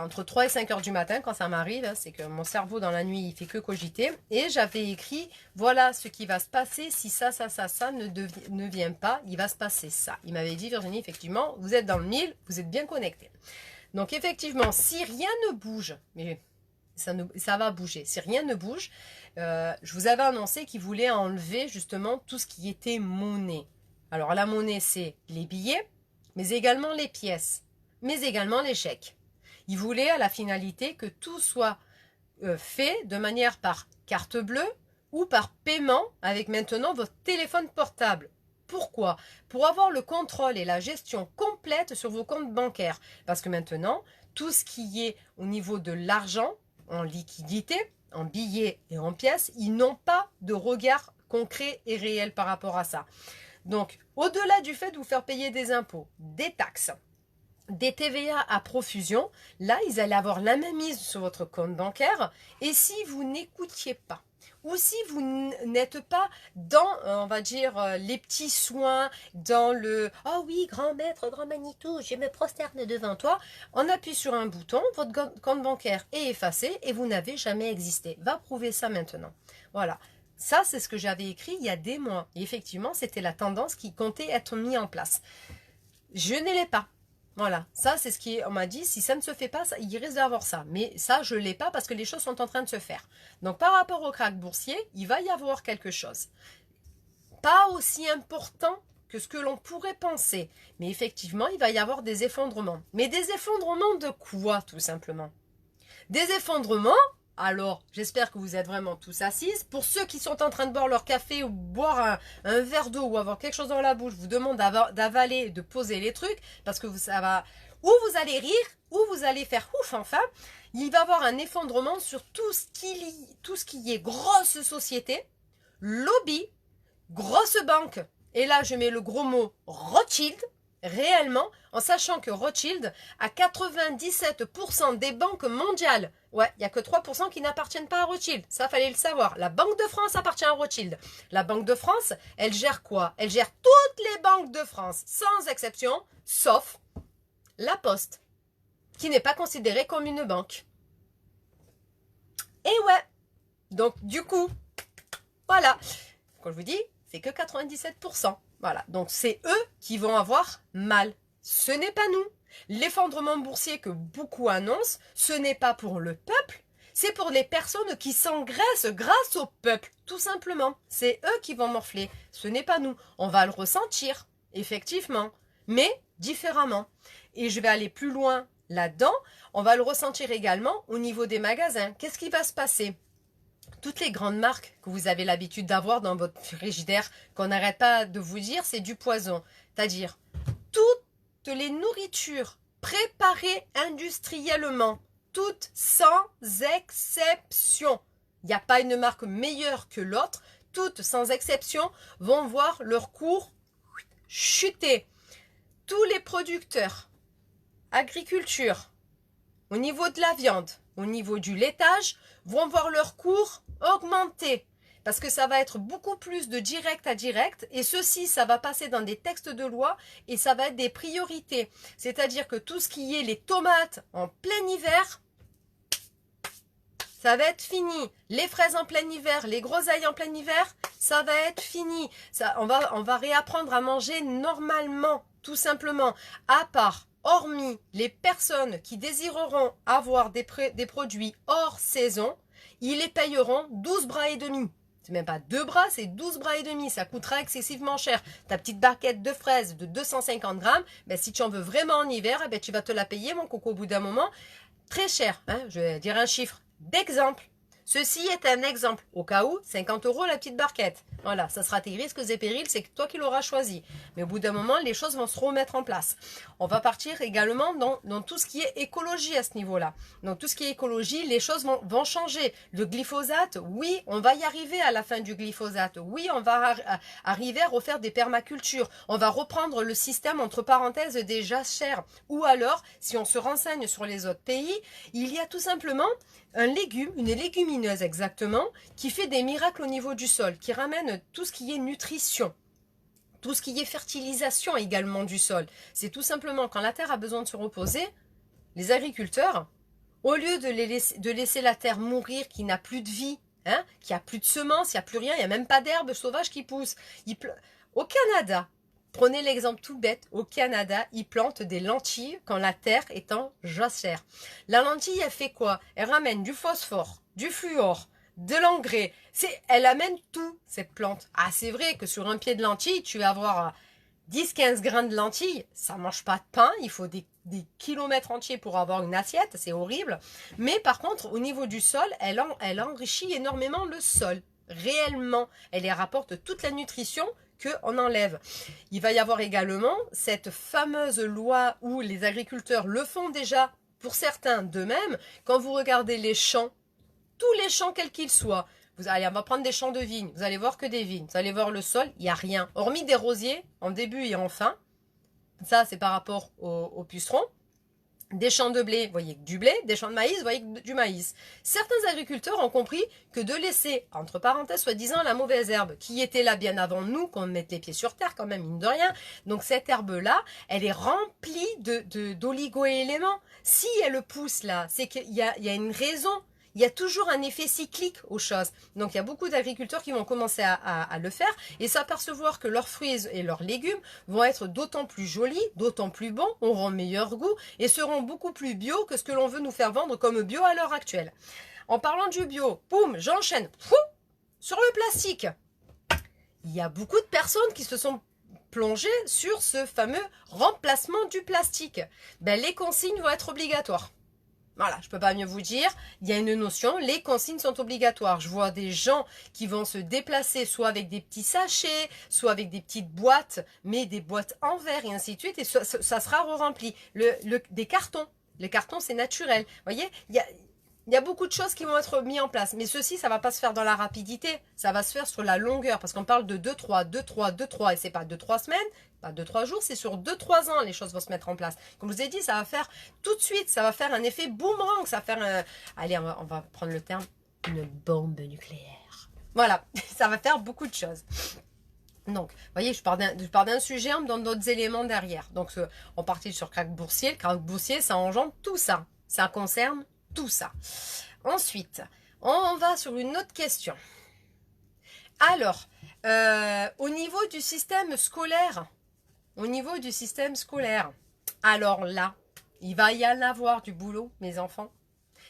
Speaker 1: entre 3 et 5 heures du matin, quand ça m'arrive, hein, c'est que mon cerveau dans la nuit, il fait que cogiter. Et j'avais écrit, voilà ce qui va se passer si ça ne vient pas, il va se passer ça. Il m'avait dit, Virginie, effectivement, vous êtes dans le mille, vous êtes bien connecté. Donc effectivement, si rien ne bouge, mais... ça va bouger. Si rien ne bouge, je vous avais annoncé qu'il voulait enlever justement tout ce qui était monnaie. Alors la monnaie, c'est les billets, mais également les pièces, mais également les chèques. Il voulait à la finalité que tout soit fait de manière par carte bleue ou par paiement avec maintenant votre téléphone portable. Pourquoi? Pour avoir le contrôle et la gestion complète sur vos comptes bancaires. Parce que maintenant, tout ce qui est au niveau de l'argent, en liquidité, en billets et en pièces, ils n'ont pas de regard concret et réel par rapport à ça. Donc, au-delà du fait de vous faire payer des impôts, des taxes, des TVA à profusion, là, ils allaient avoir la même mise sur votre compte bancaire. Et si vous n'écoutiez pas, ou si vous n'êtes pas dans, on va dire, les petits soins, dans le « Oh oui, grand maître, grand Manitou, je me prosterne devant toi », on appuie sur un bouton, votre compte bancaire est effacé et vous n'avez jamais existé. Va prouver ça maintenant. Voilà. Ça, c'est ce que j'avais écrit il y a des mois. Et effectivement, c'était la tendance qui comptait être mise en place. Je ne l'ai pas. Voilà, ça c'est ce qu'on m'a dit, si ça ne se fait pas, il risque d'avoir ça. Mais ça, je ne l'ai pas parce que les choses sont en train de se faire. Donc par rapport au krach boursier, il va y avoir quelque chose. Pas aussi important que ce que l'on pourrait penser. Mais effectivement, il va y avoir des effondrements. Mais des effondrements de quoi, tout simplement? Des effondrements, alors j'espère que vous êtes vraiment tous assises. Pour ceux qui sont en train de boire leur café ou boire un verre d'eau ou avoir quelque chose dans la bouche, je vous demande d'avaler, de poser les trucs, parce que ça va, ou vous allez rire, ou vous allez faire ouf, enfin. Il va y avoir un effondrement sur tout ce qui est grosse société, lobby, grosse banque. Et là, je mets le gros mot Rothschild, réellement, en sachant que Rothschild a 97% des banques mondiales. Ouais, il n'y a que 3% qui n'appartiennent pas à Rothschild. Ça, fallait le savoir. La Banque de France appartient à Rothschild. La Banque de France, elle gère quoi? Elle gère toutes les banques de France, sans exception, sauf la Poste, qui n'est pas considérée comme une banque. Et ouais, donc du coup, voilà. Quand je vous dis, c'est que 97%. Voilà, donc c'est eux qui vont avoir mal. Ce n'est pas nous. L'effondrement boursier que beaucoup annoncent, ce n'est pas pour le peuple, c'est pour les personnes qui s'engraissent grâce au peuple, tout simplement. C'est eux qui vont morfler, ce n'est pas nous. On va le ressentir, effectivement, mais différemment. Et je vais aller plus loin là-dedans, on va le ressentir également au niveau des magasins. Qu'est-ce qui va se passer ? Toutes les grandes marques que vous avez l'habitude d'avoir dans votre frigidaire, qu'on n'arrête pas de vous dire, c'est du poison. C'est-à-dire, toutes les nourritures préparées industriellement, toutes sans exception. Il n'y a pas une marque meilleure que l'autre. Toutes sans exception vont voir leur cours chuter. Tous les producteurs, agriculture, au niveau de la viande, au niveau du laitage, vont voir leur cours augmenter. Parce que ça va être beaucoup plus de direct à direct. Et ceci, ça va passer dans des textes de loi et ça va être des priorités. C'est-à-dire que tout ce qui est les tomates en plein hiver, ça va être fini. Les fraises en plein hiver, les groseilles en plein hiver, ça va être fini. Ça, on va réapprendre à manger normalement, tout simplement. À part, hormis les personnes qui désireront avoir des produits hors saison, ils les payeront 12 bras et demi. C'est même pas 2 bras, c'est 12 bras et demi. Ça coûtera excessivement cher. Ta petite barquette de fraises de 250 grammes, ben, si tu en veux vraiment en hiver, ben, tu vas te la payer, mon coco, au bout d'un moment. Très cher. Hein, je vais dire un chiffre d'exemple. Ceci est un exemple. Au cas où, 50 € la petite barquette. Voilà, ça sera tes risques et périls, c'est toi qui l'auras choisi. Mais au bout d'un moment, les choses vont se remettre en place. On va partir également dans tout ce qui est écologie à ce niveau-là. Dans tout ce qui est écologie, les choses vont changer. Le glyphosate, oui, on va y arriver à la fin du glyphosate. Oui, on va arriver à refaire des permacultures. On va reprendre le système, entre parenthèses, des jachères. Ou alors, si on se renseigne sur les autres pays, il y a tout simplement un légume, une légumineuse exactement, qui fait des miracles au niveau du sol, qui ramène tout ce qui est nutrition, tout ce qui est fertilisation également du sol. C'est tout simplement quand la terre a besoin de se reposer, les agriculteurs, au lieu de laisser la terre mourir, qui n'a plus de vie, hein, qui a plus de semences, il n'y a plus rien, il n'y a même pas d'herbe sauvage qui pousse. Au Canada, prenez l'exemple tout bête, au Canada, ils plantent des lentilles quand la terre est en jachère. La lentille, elle fait quoi? Elle ramène du phosphore, du fluor, de l'engrais. Elle amène tout, cette plante. Ah, c'est vrai que sur un pied de lentille, tu vas avoir 10-15 grains de lentilles. Ça ne mange pas de pain, il faut des kilomètres entiers pour avoir une assiette, c'est horrible. Mais par contre, au niveau du sol, elle enrichit énormément le sol. Réellement, elle y rapporte toute la nutrition qu'on enlève. Il va y avoir également cette fameuse loi où les agriculteurs le font déjà, pour certains d'eux-mêmes. Quand vous regardez les champs, tous les champs quels qu'ils soient, on va prendre des champs de vignes, vous allez voir que des vignes, vous allez voir le sol, il n'y a rien, hormis des rosiers en début et en fin. Ça, c'est par rapport aux pucerons. Des champs de blé, vous voyez que du blé, des champs de maïs, vous voyez que du maïs. Certains agriculteurs ont compris que de laisser, entre parenthèses, soi-disant, la mauvaise herbe, qui était là bien avant nous, qu'on mette les pieds sur terre quand même, mine de rien. Donc cette herbe-là, elle est remplie d'oligo-éléments. Si elle pousse là, c'est qu'il y a une raison. il y a toujours un effet cyclique aux choses. Donc, il y a beaucoup d'agriculteurs qui vont commencer à le faire et s'apercevoir que leurs fruits et leurs légumes vont être d'autant plus jolis, d'autant plus bons, auront meilleur goût et seront beaucoup plus bio que ce que l'on veut nous faire vendre comme bio à l'heure actuelle. En parlant du bio, boum, j'enchaîne. Sur le plastique. Il y a beaucoup de personnes qui se sont plongées sur ce fameux remplacement du plastique. Ben, les consignes vont être obligatoires. Voilà, je peux pas mieux vous dire. Il y a une notion, les consignes sont obligatoires. Je vois des gens qui vont se déplacer soit avec des petits sachets, soit avec des petites boîtes, mais des boîtes en verre et ainsi de suite, et ça sera re-rempli. Des cartons. Les cartons, c'est naturel. Vous voyez, il y a beaucoup de choses qui vont être mises en place. Mais ceci, ça va pas se faire dans la rapidité. Ça va se faire sur la longueur. Parce qu'on parle de 2-3, 2-3, 2-3. Et c'est pas 2-3 semaines, pas 2-3 jours. C'est sur 2-3 ans, les choses vont se mettre en place. Comme je vous ai dit, ça va faire tout de suite. Ça va faire un effet boomerang. Ça va faire un... Allez, on va prendre le terme. Une bombe nucléaire. Voilà. Ça va faire beaucoup de choses. Donc, vous voyez, je pars d'un sujet, on me donne d'autres éléments derrière. Donc, on partit sur crack boursier. Le crack boursier, ça engendre tout ça. Ça concerne tout ça. Ensuite, on va sur une autre question. Alors, au niveau du système scolaire, alors là, il va y en avoir du boulot, mes enfants,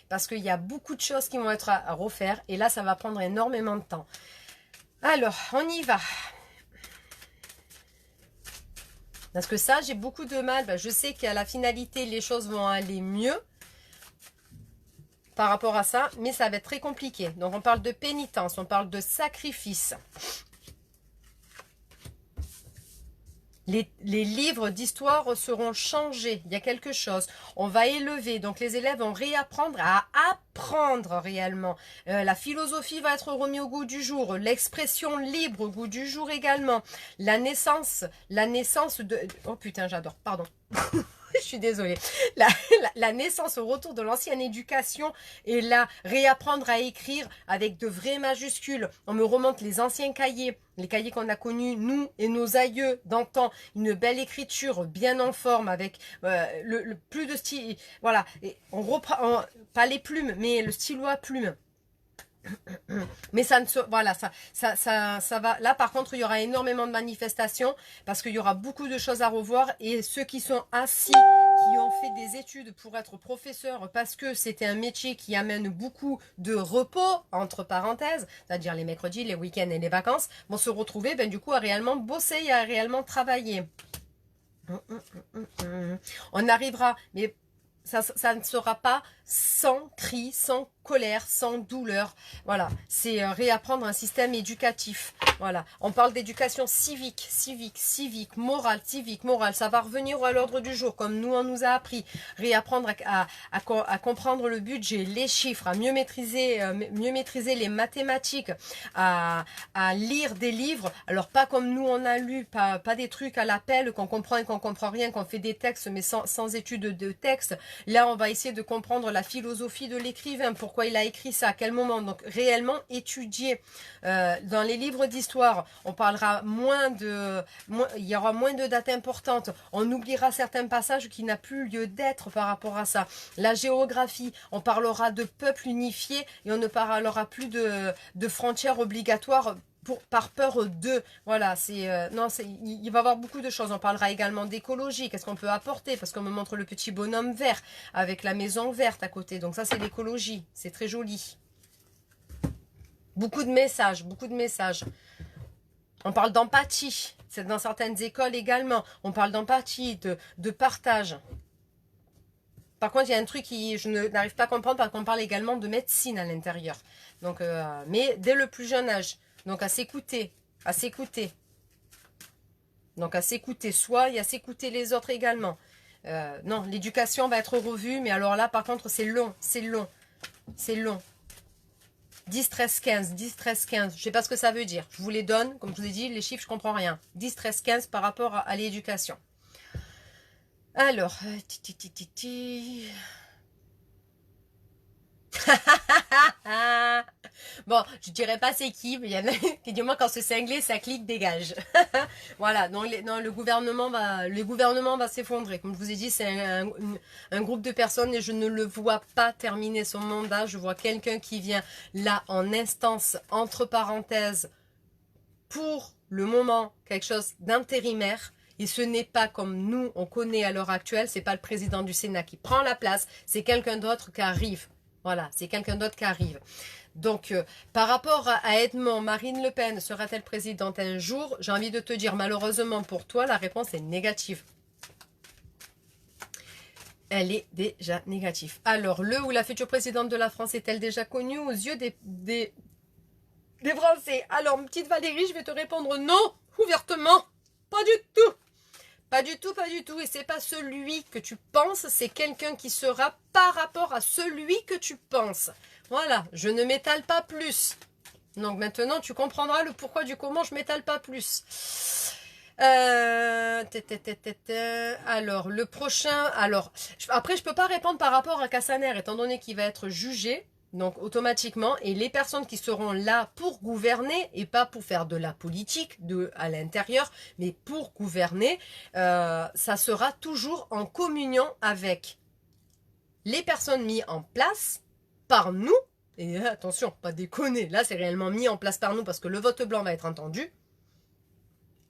Speaker 1: parce qu'il y a beaucoup de choses qui vont être à refaire, et là, ça va prendre énormément de temps. Alors, on y va. Parce que ça, j'ai beaucoup de mal. Ben, je sais qu'à la finalité, les choses vont aller mieux par rapport à ça, mais ça va être très compliqué. Donc, on parle de pénitence, on parle de sacrifice. Les livres d'histoire seront changés. Il y a quelque chose. On va élever. Donc, les élèves vont réapprendre à apprendre réellement. La philosophie va être remise au goût du jour. L'expression libre au goût du jour également. La naissance de... Oh putain, j'adore. Pardon. Je suis désolée. La naissance au retour de l'ancienne éducation et là, réapprendre à écrire avec de vraies majuscules. On me remonte les anciens cahiers, les cahiers qu'on a connus, nous et nos aïeux d'antan. Une belle écriture bien en forme avec le plus de style. Voilà. Et on reprend, pas les plumes, mais le stylo à plumes. Mais ça ne se, voilà, ça va. Là, par contre, il y aura énormément de manifestations parce qu'il y aura beaucoup de choses à revoir et ceux qui sont assis, qui ont fait des études pour être professeurs parce que c'était un métier qui amène beaucoup de repos, entre parenthèses, c'est-à-dire les mercredis, les week-ends et les vacances, vont se retrouver, ben, du coup, à réellement bosser et à réellement travailler. On arrivera, mais ça ne sera pas sans cri, sans colère, sans douleur. Voilà, c'est réapprendre un système éducatif. Voilà, on parle d'éducation civique, morale, ça va revenir à l'ordre du jour, comme nous on nous a appris. Réapprendre à comprendre le budget, les chiffres, à mieux maîtriser les mathématiques, à lire des livres. Alors pas comme nous on a lu, pas des trucs à l'appel qu'on comprend et qu'on comprend rien, qu'on fait des textes mais sans étude de texte. Là on va essayer de comprendre la philosophie de l'écrivain, pourquoi il a écrit ça, à quel moment. Donc réellement étudier. Dans les livres d'histoire, on parlera il y aura moins de dates importantes. On oubliera certains passages qui n'ont plus lieu d'être par rapport à ça. La géographie, on parlera de peuples unifiés et on ne parlera plus de frontières obligatoires par peur de, voilà, il va y avoir beaucoup de choses. On parlera également d'écologie, qu'est-ce qu'on peut apporter, parce qu'on me montre le petit bonhomme vert avec la maison verte à côté, donc ça c'est l'écologie, c'est très joli. Beaucoup de messages. On parle d'empathie, c'est dans certaines écoles également, on parle d'empathie, de partage. Par contre, il y a un truc je n'arrive pas à comprendre, parce qu'on parle également de médecine à l'intérieur. Donc, mais dès le plus jeune âge. Donc à s'écouter, Donc à s'écouter soi et à s'écouter les autres également. Non, l'éducation va être revue, mais alors là par contre c'est long. 10, 13, 15, 10, 13, 15, je sais pas ce que ça veut dire. Je vous les donne, comme je vous ai dit, les chiffres je comprends rien. 10, 13, 15 par rapport à l'éducation. Alors, Bon, je dirais pas c'est qui, mais il y en a qui du moins quand c'est cinglé, ça clique, dégage. Voilà, donc le gouvernement va s'effondrer. Comme je vous ai dit, c'est un groupe de personnes et je ne le vois pas terminer son mandat. Je vois quelqu'un qui vient là en instance, entre parenthèses, pour le moment, quelque chose d'intérimaire. Et ce n'est pas comme nous, on connaît à l'heure actuelle, c'est pas le président du Sénat qui prend la place, c'est quelqu'un d'autre qui arrive. Voilà, c'est quelqu'un d'autre qui arrive. Donc, par rapport à Edmond, Marine Le Pen sera-t-elle présidente un jour? J'ai envie de te dire, malheureusement pour toi, la réponse est négative. Elle est déjà négative. Alors, le ou la future présidente de la France est-elle déjà connue aux yeux des Français? Alors, petite Valérie, je vais te répondre non, ouvertement. Pas du tout. Pas du tout, pas du tout. Et c'est pas celui que tu penses, c'est quelqu'un qui sera par rapport à celui que tu penses. Voilà, je ne m'étale pas plus. Donc maintenant, tu comprendras le pourquoi du comment je m'étale pas plus. Alors, le prochain... Alors, après, je peux pas répondre par rapport à Cassaner, étant donné qu'il va être jugé. Donc automatiquement, et les personnes qui seront là pour gouverner et pas pour faire de la politique à l'intérieur, mais pour gouverner, ça sera toujours en communion avec les personnes mises en place par nous. Et attention, pas déconner, là c'est réellement mis en place par nous parce que le vote blanc va être entendu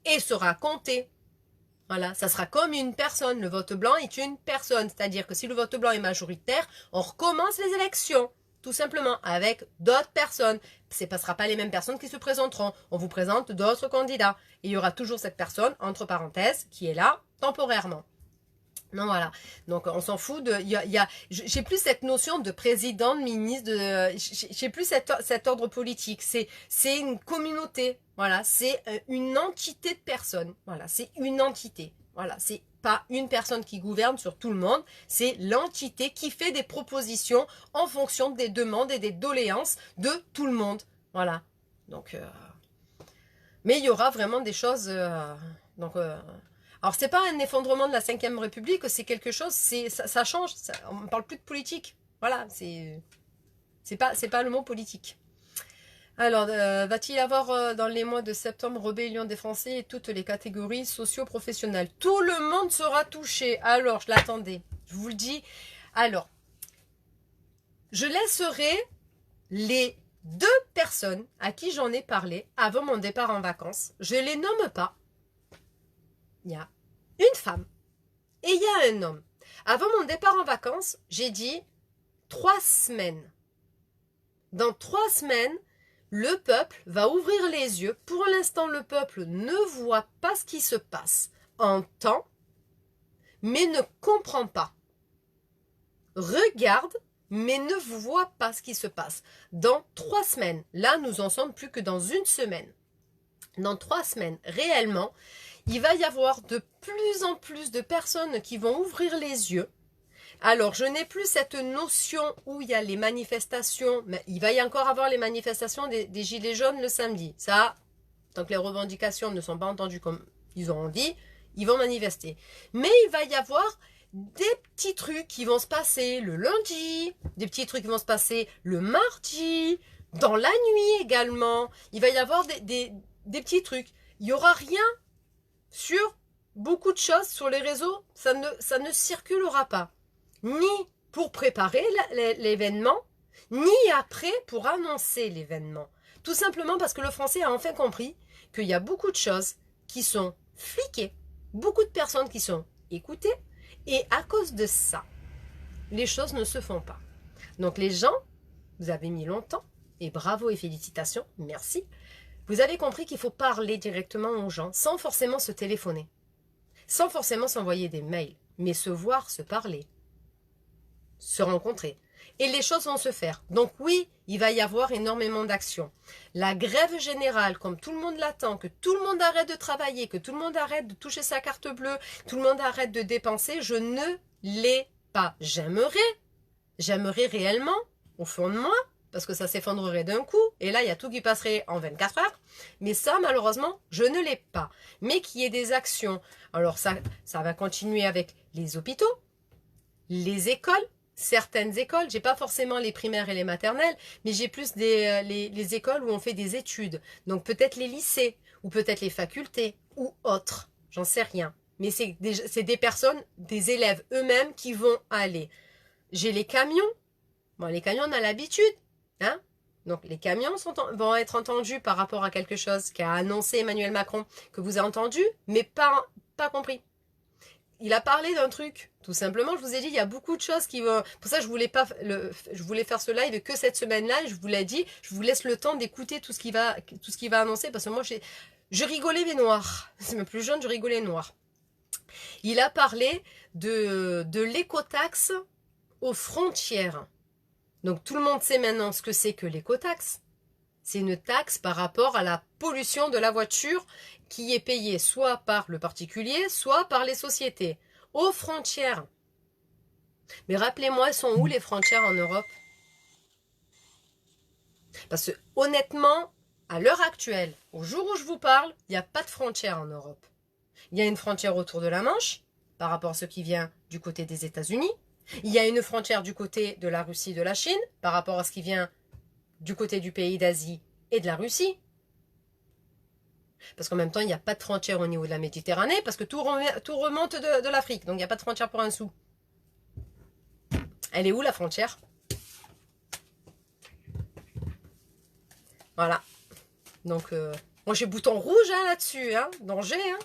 Speaker 1: et sera compté. Voilà, ça sera comme une personne. Le vote blanc est une personne, c'est-à-dire que si le vote blanc est majoritaire, on recommence les élections. Tout simplement, avec d'autres personnes. Ce ne sera pas les mêmes personnes qui se présenteront. On vous présente d'autres candidats. Et il y aura toujours cette personne, entre parenthèses, qui est là temporairement. Non, voilà. Donc, on s'en fout de... j'ai plus cette notion de président, de ministre, j'ai plus cet ordre politique. C'est une communauté. Voilà. C'est une entité de personnes. Voilà. C'est une entité. Voilà. C'est pas une personne qui gouverne sur tout le monde, c'est l'entité qui fait des propositions en fonction des demandes et des doléances de tout le monde. Voilà. Donc, mais il y aura vraiment des choses... alors, c'est pas un effondrement de la 5e République, c'est quelque chose, ça change, on ne parle plus de politique. Voilà, c'est pas le mot politique. Alors, va-t-il y avoir dans les mois de septembre rébellion des Français et toutes les catégories socio-professionnelles? Tout le monde sera touché. Alors, je l'attendais. Je vous le dis. Alors, je laisserai les 2 personnes à qui j'en ai parlé avant mon départ en vacances. Je ne les nomme pas. Il y a une femme et il y a un homme. Avant mon départ en vacances, j'ai dit 3 semaines. Dans 3 semaines, le peuple va ouvrir les yeux. Pour l'instant, le peuple ne voit pas ce qui se passe, entend, mais ne comprend pas. Regarde, mais ne voit pas ce qui se passe. Dans 3 semaines, là, nous en sommes plus que dans 1 semaine. Dans 3 semaines, réellement, il va y avoir de plus en plus de personnes qui vont ouvrir les yeux. Alors, je n'ai plus cette notion où il y a les manifestations, mais il va y encore avoir les manifestations des Gilets jaunes le samedi. Ça, tant que les revendications ne sont pas entendues comme ils auront dit, ils vont manifester. Mais il va y avoir des petits trucs qui vont se passer le lundi, des petits trucs qui vont se passer le mardi, dans la nuit également. Il va y avoir des petits trucs. Il n'y aura rien sur beaucoup de choses sur les réseaux, ça ne circulera pas. Ni pour préparer l'événement, ni après pour annoncer l'événement. Tout simplement parce que le français a enfin compris qu'il y a beaucoup de choses qui sont fliquées, beaucoup de personnes qui sont écoutées, et à cause de ça, les choses ne se font pas. Donc les gens, vous avez mis longtemps, et bravo et félicitations, merci. Vous avez compris qu'il faut parler directement aux gens, sans forcément se téléphoner, sans forcément s'envoyer des mails, mais se voir, se parler, se rencontrer. Et les choses vont se faire. Donc oui, il va y avoir énormément d'actions. La grève générale, comme tout le monde l'attend, que tout le monde arrête de travailler, que tout le monde arrête de toucher sa carte bleue, tout le monde arrête de dépenser, je ne l'ai pas. J'aimerais réellement, au fond de moi, parce que ça s'effondrerait d'un coup, et là, il y a tout qui passerait en 24 heures. Mais ça, malheureusement, je ne l'ai pas. Mais qu'il y ait des actions. Alors ça va continuer avec les hôpitaux, les écoles, certaines écoles, j'ai pas forcément les primaires et les maternelles, mais j'ai plus les écoles où on fait des études. Donc peut-être les lycées, ou peut-être les facultés, ou autres, j'en sais rien. Mais c'est des personnes, des élèves eux-mêmes qui vont aller. J'ai les camions. Bon, les camions, on a l'habitude, hein. Donc les camions vont être entendus par rapport à quelque chose qu'a annoncé Emmanuel Macron, que vous avez entendu, mais pas compris. Il a parlé d'un truc, tout simplement. Je vous ai dit, il y a beaucoup de choses qui vont. Pour ça, je voulais faire ce live que cette semaine-là. Je vous l'ai dit, je vous laisse le temps d'écouter tout ce qu'il va annoncer, parce que moi, je rigolais mais noir. C'est même plus jeune, je rigolais noir. Il a parlé de l'écotaxe aux frontières. Donc tout le monde sait maintenant ce que c'est que l'écotaxe. C'est une taxe par rapport à la pollution de la voiture qui est payée soit par le particulier, soit par les sociétés, aux frontières. Mais rappelez-moi, elles sont où les frontières en Europe? Parce que honnêtement, à l'heure actuelle, au jour où je vous parle, il n'y a pas de frontières en Europe. Il y a une frontière autour de la Manche, par rapport à ce qui vient du côté des États-Unis. Il y a une frontière du côté de la Russie, de la Chine, par rapport à ce qui vient du côté du pays d'Asie et de la Russie. Parce qu'en même temps, il n'y a pas de frontière au niveau de la Méditerranée, parce que tout remonte de l'Afrique, donc il n'y a pas de frontière pour un sou. Elle est où la frontière? Voilà. Donc, moi j'ai bouton rouge hein, là-dessus, hein. Danger, hein.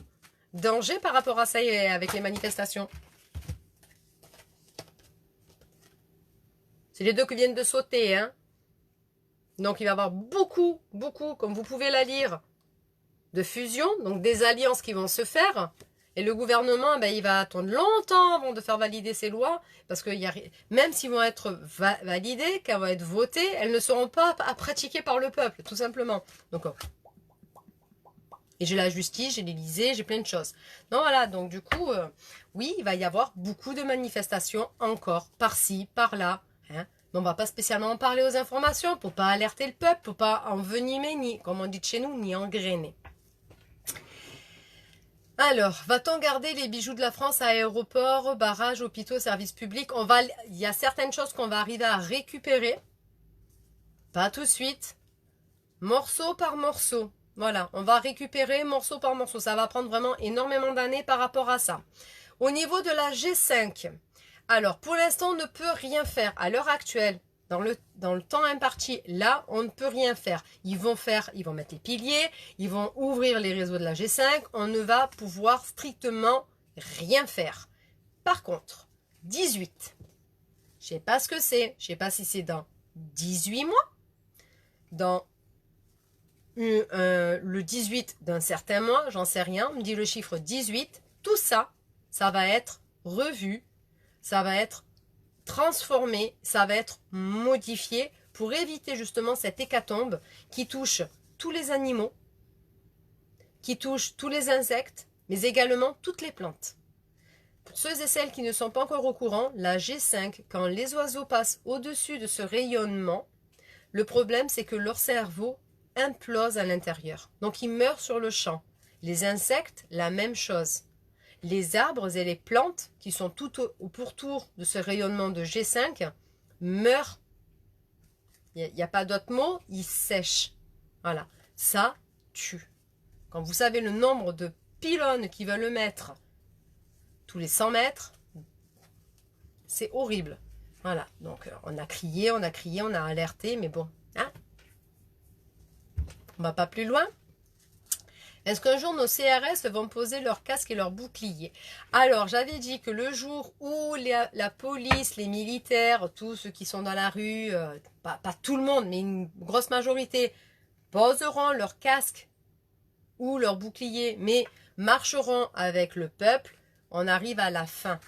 Speaker 1: Danger par rapport à ça et avec les manifestations. C'est les deux qui viennent de sauter, hein. Donc il va y avoir beaucoup, comme vous pouvez la lire, de fusion, donc des alliances qui vont se faire. Et le gouvernement, ben, il va attendre longtemps avant de faire valider ces lois, parce que même s'ils vont être validées, qu'elles vont être votées, elles ne seront pas pratiquées par le peuple, tout simplement. Donc, et j'ai la justice, j'ai l'Élysée, j'ai plein de choses. Donc voilà, donc du coup, oui, il va y avoir beaucoup de manifestations encore, par-ci, par-là. Hein. Mais on ne va pas spécialement en parler aux informations, pour pas alerter le peuple, pour pas envenimer, ni, comme on dit de chez nous, ni engrainer. Alors, va-t-on garder les bijoux de la France à aéroports, barrages, hôpitaux, services publics? Il y a certaines choses qu'on va arriver à récupérer. Pas tout de suite. Morceau par morceau. Voilà, on va récupérer morceau par morceau. Ça va prendre vraiment énormément d'années par rapport à ça. Au niveau de la G5, alors pour l'instant, on ne peut rien faire. À l'heure actuelle, dans le temps imparti, là, on ne peut rien faire. Ils vont mettre les piliers, ils vont ouvrir les réseaux de la G5. On ne va pouvoir strictement rien faire. Par contre, 18, je ne sais pas ce que c'est. Je ne sais pas si c'est dans 18 mois, dans le 18 d'un certain mois, j'en sais rien, on me dit le chiffre 18, tout ça, ça va être revu, ça va être transformé, ça va être modifié pour éviter justement cette hécatombe qui touche tous les animaux, qui touche tous les insectes, mais également toutes les plantes. Pour ceux et celles qui ne sont pas encore au courant, la G5, quand les oiseaux passent au-dessus de ce rayonnement, le problème c'est que leur cerveau implose à l'intérieur. Donc ils meurent sur le champ. Les insectes, la même chose. Les arbres et les plantes qui sont tout au pourtour de ce rayonnement de G5 meurent. Il n'y a pas d'autre mot, ils sèchent. Voilà, ça tue. Quand vous savez le nombre de pylônes qui veulent le mettre tous les 100 mètres, c'est horrible. Voilà, donc on a crié, on a alerté, mais bon, hein, on va pas plus loin. Est-ce qu'un jour nos CRS vont poser leur casque et leur bouclier? Alors, j'avais dit que le jour où la police, les militaires, tous ceux qui sont dans la rue, pas tout le monde, mais une grosse majorité, poseront leur casque ou leur bouclier, mais marcheront avec le peuple, on arrive à la fin.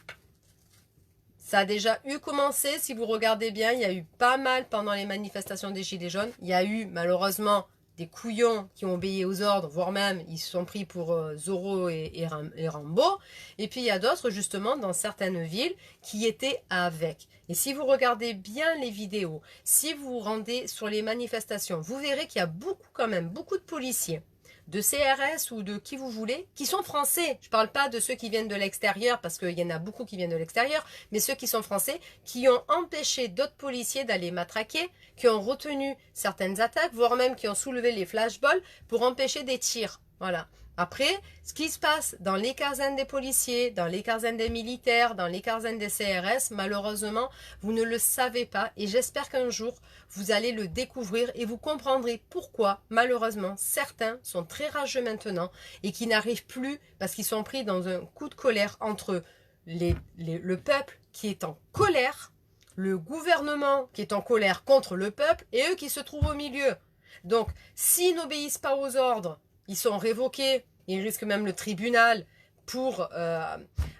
Speaker 1: Ça a déjà commencé, si vous regardez bien, il y a eu pas mal pendant les manifestations des Gilets jaunes. Il y a eu malheureusement des couillons qui ont obéi aux ordres, voire même ils se sont pris pour Zorro et Rambo. Et puis il y a d'autres justement dans certaines villes qui étaient avec. Et si vous regardez bien les vidéos, si vous vous rendez sur les manifestations, vous verrez qu'il y a beaucoup quand même, beaucoup de policiers, de CRS ou de qui vous voulez, qui sont français. Je ne parle pas de ceux qui viennent de l'extérieur, parce qu'il y en a beaucoup qui viennent de l'extérieur, mais ceux qui sont français, qui ont empêché d'autres policiers d'aller matraquer, qui ont retenu certaines attaques, voire même qui ont soulevé les flashballs pour empêcher des tirs. Voilà. Après, ce qui se passe dans les casernes des policiers, dans les casernes des militaires, dans les casernes des CRS, malheureusement, vous ne le savez pas et j'espère qu'un jour, vous allez le découvrir et vous comprendrez pourquoi, malheureusement, certains sont très rageux maintenant et qui n'arrivent plus parce qu'ils sont pris dans un coup de colère entre le peuple qui est en colère, le gouvernement qui est en colère contre le peuple et eux qui se trouvent au milieu. Donc, s'ils n'obéissent pas aux ordres, ils sont révoqués, ils risquent même le tribunal pour...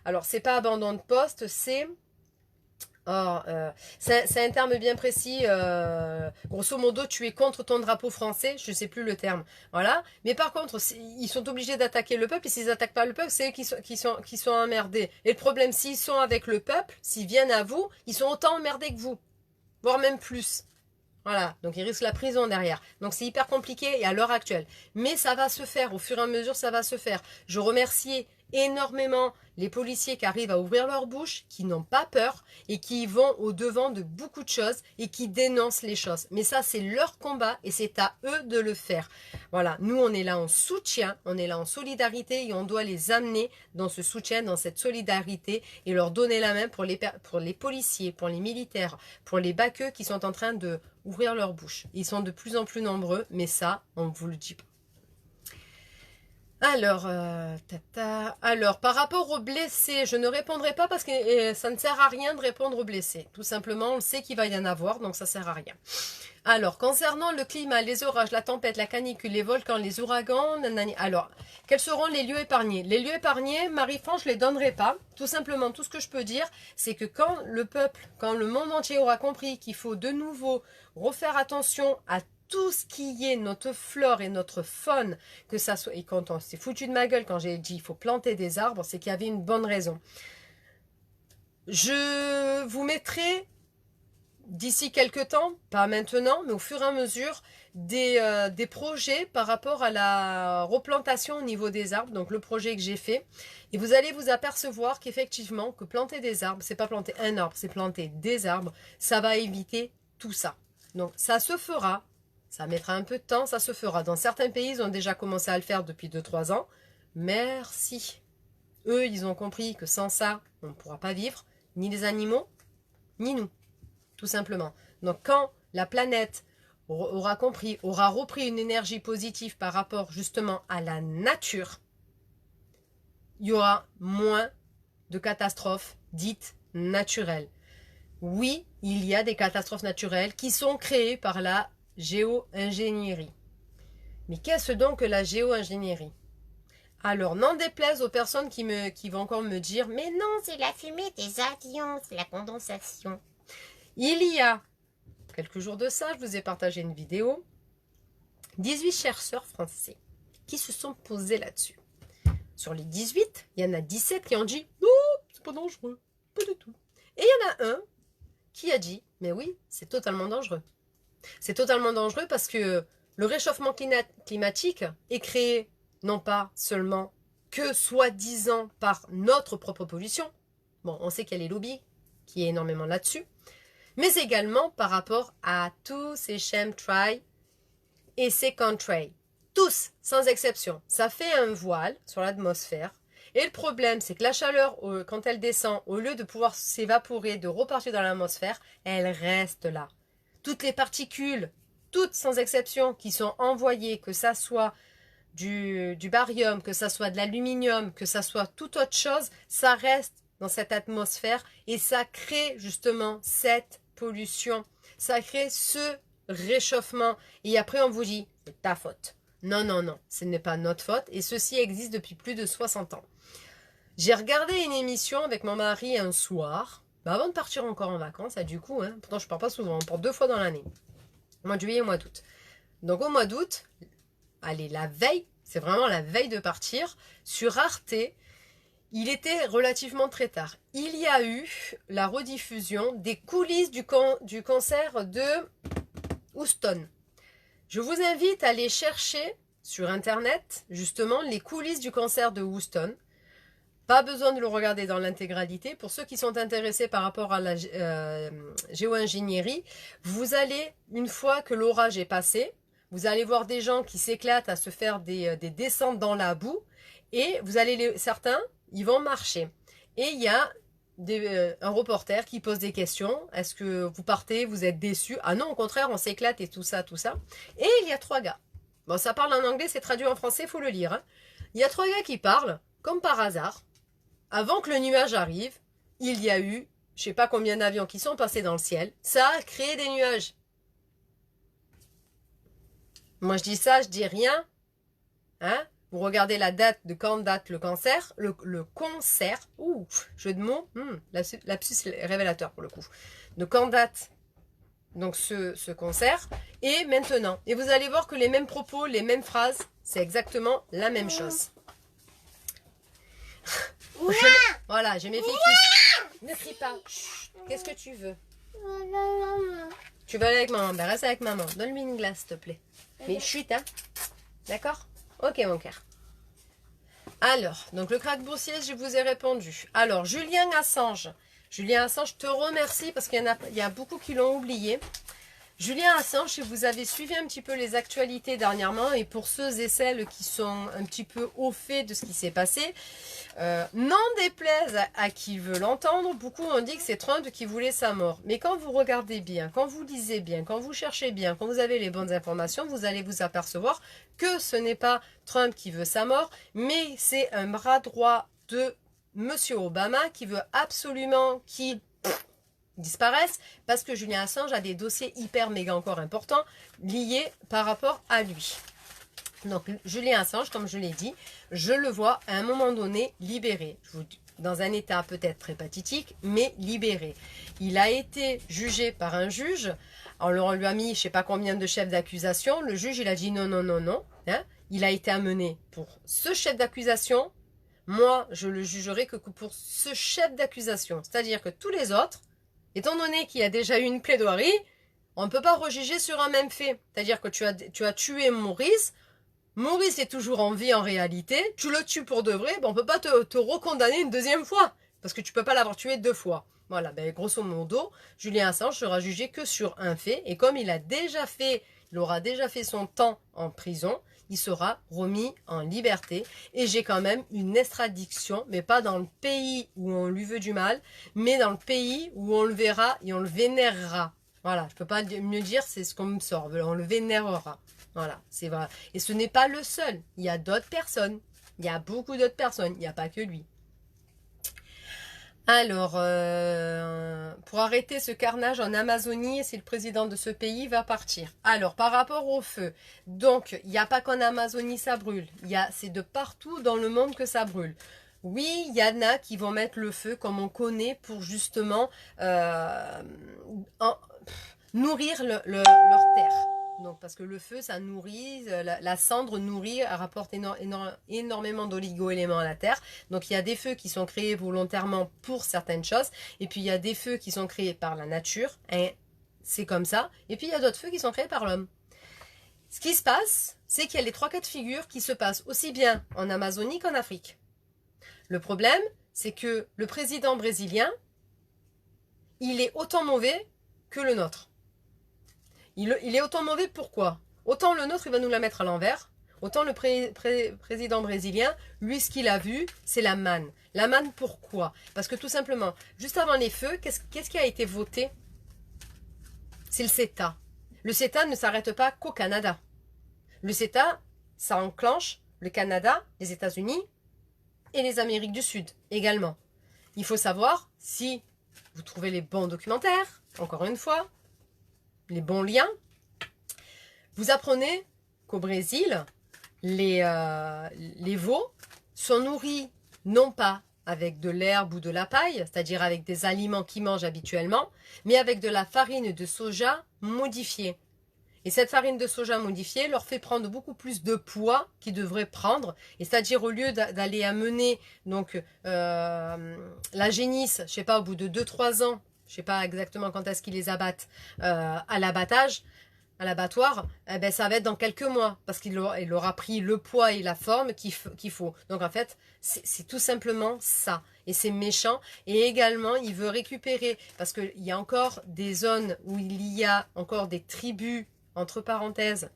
Speaker 1: alors, c'est pas abandon de poste, c'est... c'est un terme bien précis. Grosso modo, tu es contre ton drapeau français, je sais plus le terme. Voilà. Mais par contre, ils sont obligés d'attaquer le peuple, et s'ils n'attaquent pas le peuple, c'est eux qui sont emmerdés. Et le problème, s'ils sont avec le peuple, s'ils viennent à vous, ils sont autant emmerdés que vous. Voire même plus. Voilà, donc ils risquent la prison derrière. Donc c'est hyper compliqué et à l'heure actuelle. Mais ça va se faire, au fur et à mesure ça va se faire. Je remercie énormément les policiers qui arrivent à ouvrir leur bouche, qui n'ont pas peur et qui vont au devant de beaucoup de choses et qui dénoncent les choses. Mais ça c'est leur combat et c'est à eux de le faire. Voilà, nous on est là en soutien, on est là en solidarité et on doit les amener dans ce soutien, dans cette solidarité et leur donner la main pour les policiers, pour les militaires, pour les baqueux qui sont en train de ouvrir leur bouche. Ils sont de plus en plus nombreux, mais ça, on ne vous le dit pas. Alors, alors, par rapport aux blessés, je ne répondrai pas parce que ça ne sert à rien de répondre aux blessés. Tout simplement, on sait qu'il va y en avoir, donc ça sert à rien. Alors, concernant le climat, les orages, la tempête, la canicule, les volcans, les ouragans, nanani, alors, quels seront les lieux épargnés? Les lieux épargnés, Marie-France, je ne les donnerai pas. Tout simplement, tout ce que je peux dire, c'est que quand le peuple, quand le monde entier aura compris qu'il faut de nouveau refaire attention à tout ce qui est notre flore et notre faune, que ça soit, et quand on s'est foutu de ma gueule quand j'ai dit il faut planter des arbres, c'est qu'il y avait une bonne raison. Je vous mettrai d'ici quelques temps, pas maintenant, mais au fur et à mesure, des projets par rapport à la replantation au niveau des arbres, donc le projet que j'ai fait. Et vous allez vous apercevoir qu'effectivement, que planter des arbres, c'est pas planter un arbre, c'est planter des arbres, ça va éviter tout ça. Donc ça se fera, ça mettra un peu de temps, ça se fera. Dans certains pays, ils ont déjà commencé à le faire depuis 2-3 ans. Merci. Eux, ils ont compris que sans ça, on ne pourra pas vivre, ni les animaux, ni nous. Tout simplement. Donc quand la planète aura compris, aura repris une énergie positive par rapport justement à la nature, il y aura moins de catastrophes dites naturelles. Oui, il y a des catastrophes naturelles qui sont créées par la géo-ingénierie. Mais qu'est-ce donc que la géo-ingénierie? Alors, n'en déplaise aux personnes qui vont encore me dire « Mais non, c'est la fumée des avions, c'est la condensation ». Il y a quelques jours de ça, je vous ai partagé une vidéo. 18 chercheurs français qui se sont posés là-dessus. Sur les 18, il y en a 17 qui ont dit « Non, c'est pas dangereux, pas du tout ». Et il y en a un qui a dit « Mais oui, c'est totalement dangereux ». C'est totalement dangereux parce que le réchauffement climatique est créé non pas seulement que soi-disant par notre propre pollution. Bon, on sait qu'il y a les lobbies qui est énormément là-dessus. Mais également par rapport à tous ces chemtrails et ces contrails. Tous, sans exception. Ça fait un voile sur l'atmosphère. Et le problème, c'est que la chaleur, quand elle descend, au lieu de pouvoir s'évaporer, de repartir dans l'atmosphère, elle reste là. Toutes les particules, toutes sans exception, qui sont envoyées, que ça soit du barium, que ça soit de l'aluminium, que ça soit toute autre chose, ça reste dans cette atmosphère et ça crée justement cette pollution. Ça crée ce réchauffement. Et après, on vous dit, c'est ta faute. Non, non, non, ce n'est pas notre faute. Et ceci existe depuis plus de 60 ans. J'ai regardé une émission avec mon mari un soir, avant de partir encore en vacances, du coup, pourtant je ne pars pas souvent, on part 2 fois dans l'année. Au mois de juillet et au mois d'août. Donc au mois d'août, allez, la veille, c'est vraiment la veille de partir, sur Arte, il était relativement très tard. Il y a eu la rediffusion des coulisses du concert de Houston. Je vous invite à aller chercher sur internet, justement, les coulisses du cancer de Houston. Pas besoin de le regarder dans l'intégralité. Pour ceux qui sont intéressés par rapport à la géo-ingénierie, vous allez, une fois que l'orage est passé, vous allez voir des gens qui s'éclatent à se faire des descentes dans la boue, et vous allez certains, ils vont marcher. Et il y a un reporter qui pose des questions. Est-ce que vous partez, vous êtes déçus? Ah non, au contraire, on s'éclate et tout ça, tout ça. Et il y a 3 gars. Bon, ça parle en anglais, c'est traduit en français, il faut le lire. Hein. Il y a 3 gars qui parlent, comme par hasard. Avant que le nuage arrive, il y a eu, je sais pas combien d'avions qui sont passés dans le ciel. Ça a créé des nuages. Moi, je dis ça, je dis rien. Hein? Vous regardez la date de quand date le cancer, le concert, ouh, jeu de mots, lapsus révélateur pour le coup. De quand date donc ce concert et maintenant. Et vous allez voir que les mêmes propos, les mêmes phrases, c'est exactement la même chose. Voilà, j'ai mes filles qui... Ne crie pas. Qu'est-ce que tu veux? Tu veux aller avec maman? Ben reste avec maman. Donne-lui une glace, s'il te plaît. Mais chut, hein. D'accord? Ok, mon cœur. Alors, donc le krach boursier, je vous ai répondu. Alors, Julian Assange. Julian Assange, je te remercie parce qu'il y a beaucoup qui l'ont oublié. Julian Assange, si vous avez suivi un petit peu les actualités dernièrement, et pour ceux et celles qui sont un petit peu au fait de ce qui s'est passé, n'en déplaise à qui veut l'entendre, beaucoup ont dit que c'est Trump qui voulait sa mort. Mais quand vous regardez bien, quand vous lisez bien, quand vous cherchez bien, quand vous avez les bonnes informations, vous allez vous apercevoir que ce n'est pas Trump qui veut sa mort, mais c'est un bras droit de Monsieur Obama qui veut absolument qu'il disparaisse parce que Julian Assange a des dossiers hyper méga encore importants liés par rapport à lui. Donc Julian Assange, comme je l'ai dit, je le vois à un moment donné libéré. Dans un état peut-être très pathétique, mais libéré. Il a été jugé par un juge. Alors on lui a mis je sais pas combien de chefs d'accusation. Le juge il a dit non, non, non, non. Hein. Il a été amené pour ce chef d'accusation. Moi, je le jugerai que pour ce chef d'accusation. C'est-à-dire que tous les autres, étant donné qu'il y a déjà eu une plaidoirie, on ne peut pas rejuger sur un même fait. C'est-à-dire que tu as tué Maurice. Maurice est toujours en vie en réalité. Tu le tues pour de vrai. Ben on ne peut pas te recondamner une deuxième fois. Parce que tu ne peux pas l'avoir tué 2 fois. Voilà, ben, grosso modo, Julian Assange sera jugé que sur un fait. Et comme il aura déjà fait son temps en prison, il sera remis en liberté. Et j'ai quand même une extradition, mais pas dans le pays où on lui veut du mal, mais dans le pays où on le verra et on le vénérera. Voilà, je peux pas mieux dire, c'est ce qu'on me sort. On le vénérera. Voilà, c'est vrai. Et ce n'est pas le seul. Il y a d'autres personnes. Il y a beaucoup d'autres personnes. Il n'y a pas que lui. Alors, pour arrêter ce carnage en Amazonie, si le président de ce pays va partir. Alors, par rapport au feu, donc, il n'y a pas qu'en Amazonie ça brûle. C'est de partout dans le monde que ça brûle. Oui, il y en a qui vont mettre le feu, comme on connaît, pour justement nourrir leur terre. Donc, parce que le feu, ça nourrit, la cendre nourrit, rapporte énormément d'oligo-éléments à la terre. Donc, il y a des feux qui sont créés volontairement pour certaines choses. Et puis, il y a des feux qui sont créés par la nature. Hein, c'est comme ça. Et puis, il y a d'autres feux qui sont créés par l'homme. Ce qui se passe, c'est qu'il y a les 3 cas de figure qui se passent aussi bien en Amazonie qu'en Afrique. Le problème, c'est que le président brésilien, il est autant mauvais que le nôtre. Il est autant mauvais, pourquoi? Autant le nôtre, il va nous la mettre à l'envers. Autant le président brésilien, lui, ce qu'il a vu, c'est la manne. La manne, pourquoi? Parce que tout simplement, juste avant les feux, qu'est-ce qui a été voté? C'est le CETA. Le CETA ne s'arrête pas qu'au Canada. Le CETA, ça enclenche le Canada, les États-Unis et les Amériques du Sud également. Il faut savoir si vous trouvez les bons documentaires, encore une fois, les bons liens, vous apprenez qu'au Brésil, les veaux sont nourris non pas avec de l'herbe ou de la paille, c'est-à-dire avec des aliments qu'ils mangent habituellement, mais avec de la farine de soja modifiée. Et cette farine de soja modifiée leur fait prendre beaucoup plus de poids qu'ils devraient prendre. Et c'est-à-dire au lieu d'aller amener donc, la génisse, je sais pas, au bout de 2-3 ans, je sais pas exactement quand est-ce qu'ils les abattent à l'abattage, à l'abattoir, eh ben, ça va être dans quelques mois, parce il aura pris le poids et la forme qu'il faut. Donc en fait, c'est tout simplement ça. Et c'est méchant. Et également, il veut récupérer, parce qu'il y a encore des zones où il y a encore des tribus, entre parenthèses.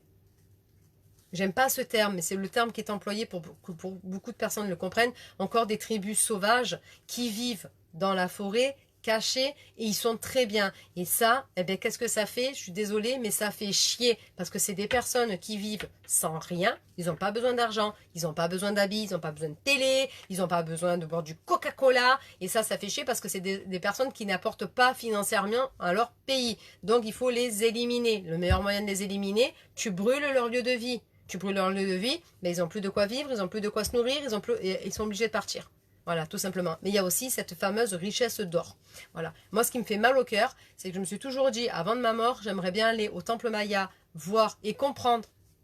Speaker 1: J'aime pas ce terme, mais c'est le terme qui est employé pour que pour beaucoup de personnes le comprennent. Encore des tribus sauvages qui vivent dans la forêt, cachés, et ils sont très bien. Et ça, eh bien, qu'est-ce que ça fait? Je suis désolée, mais ça fait chier. Parce que c'est des personnes qui vivent sans rien. Ils n'ont pas besoin d'argent, ils n'ont pas besoin d'habits, ils n'ont pas besoin de télé, ils n'ont pas besoin de boire du Coca-Cola. Et ça fait chier parce que c'est des personnes qui n'apportent pas financièrement à leur pays. Donc, il faut les éliminer. Le meilleur moyen de les éliminer, tu brûles leur lieu de vie. Tu brûles leur lieu de vie, mais ils n'ont plus de quoi vivre, ils n'ont plus de quoi se nourrir, ils sont obligés de partir. Voilà, tout simplement. Mais il y a aussi cette fameuse richesse d'or. Voilà. Moi, ce qui me fait mal au cœur, c'est que je me suis toujours dit, avant de ma mort, j'aimerais bien aller au temple Maya, voir et comprendre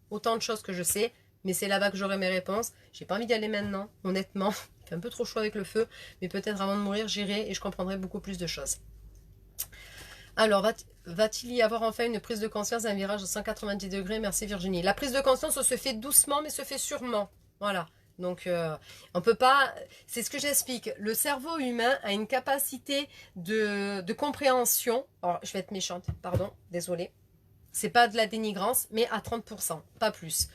Speaker 1: autant de choses que je sais, mais c'est là-bas que j'aurai mes réponses. J'ai pas envie d'y aller maintenant, honnêtement. Il fait un peu trop chaud avec le feu, mais peut-être avant de mourir, j'irai et je comprendrai beaucoup plus de choses. Alors, va-t-il y avoir enfin une prise de conscience, un virage de 190 degrés? Merci Virginie. La prise de conscience, se fait doucement, mais se fait sûrement. Voilà. Donc, on peut pas... C'est ce que j'explique. Le cerveau humain a une capacité de compréhension. Alors, je vais être méchante, pardon, désolée. C'est pas de la dénigrance, mais à 30%, pas plus.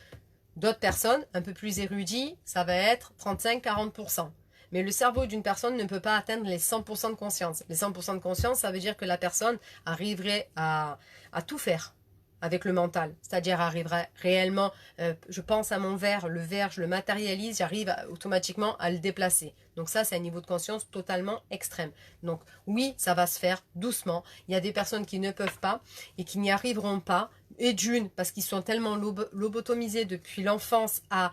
Speaker 1: D'autres personnes, un peu plus érudies, ça va être 35-40%. Mais le cerveau d'une personne ne peut pas atteindre les 100% de conscience. Les 100% de conscience, ça veut dire que la personne arriverait à tout faire avec le mental. C'est-à-dire arriverait réellement, je pense à mon verre, le verre, je le matérialise, j'arrive automatiquement à le déplacer. Donc ça, c'est un niveau de conscience totalement extrême. Donc oui, ça va se faire doucement. Il y a des personnes qui ne peuvent pas et qui n'y arriveront pas. Et d'une, parce qu'ils sont tellement lobotomisés depuis l'enfance à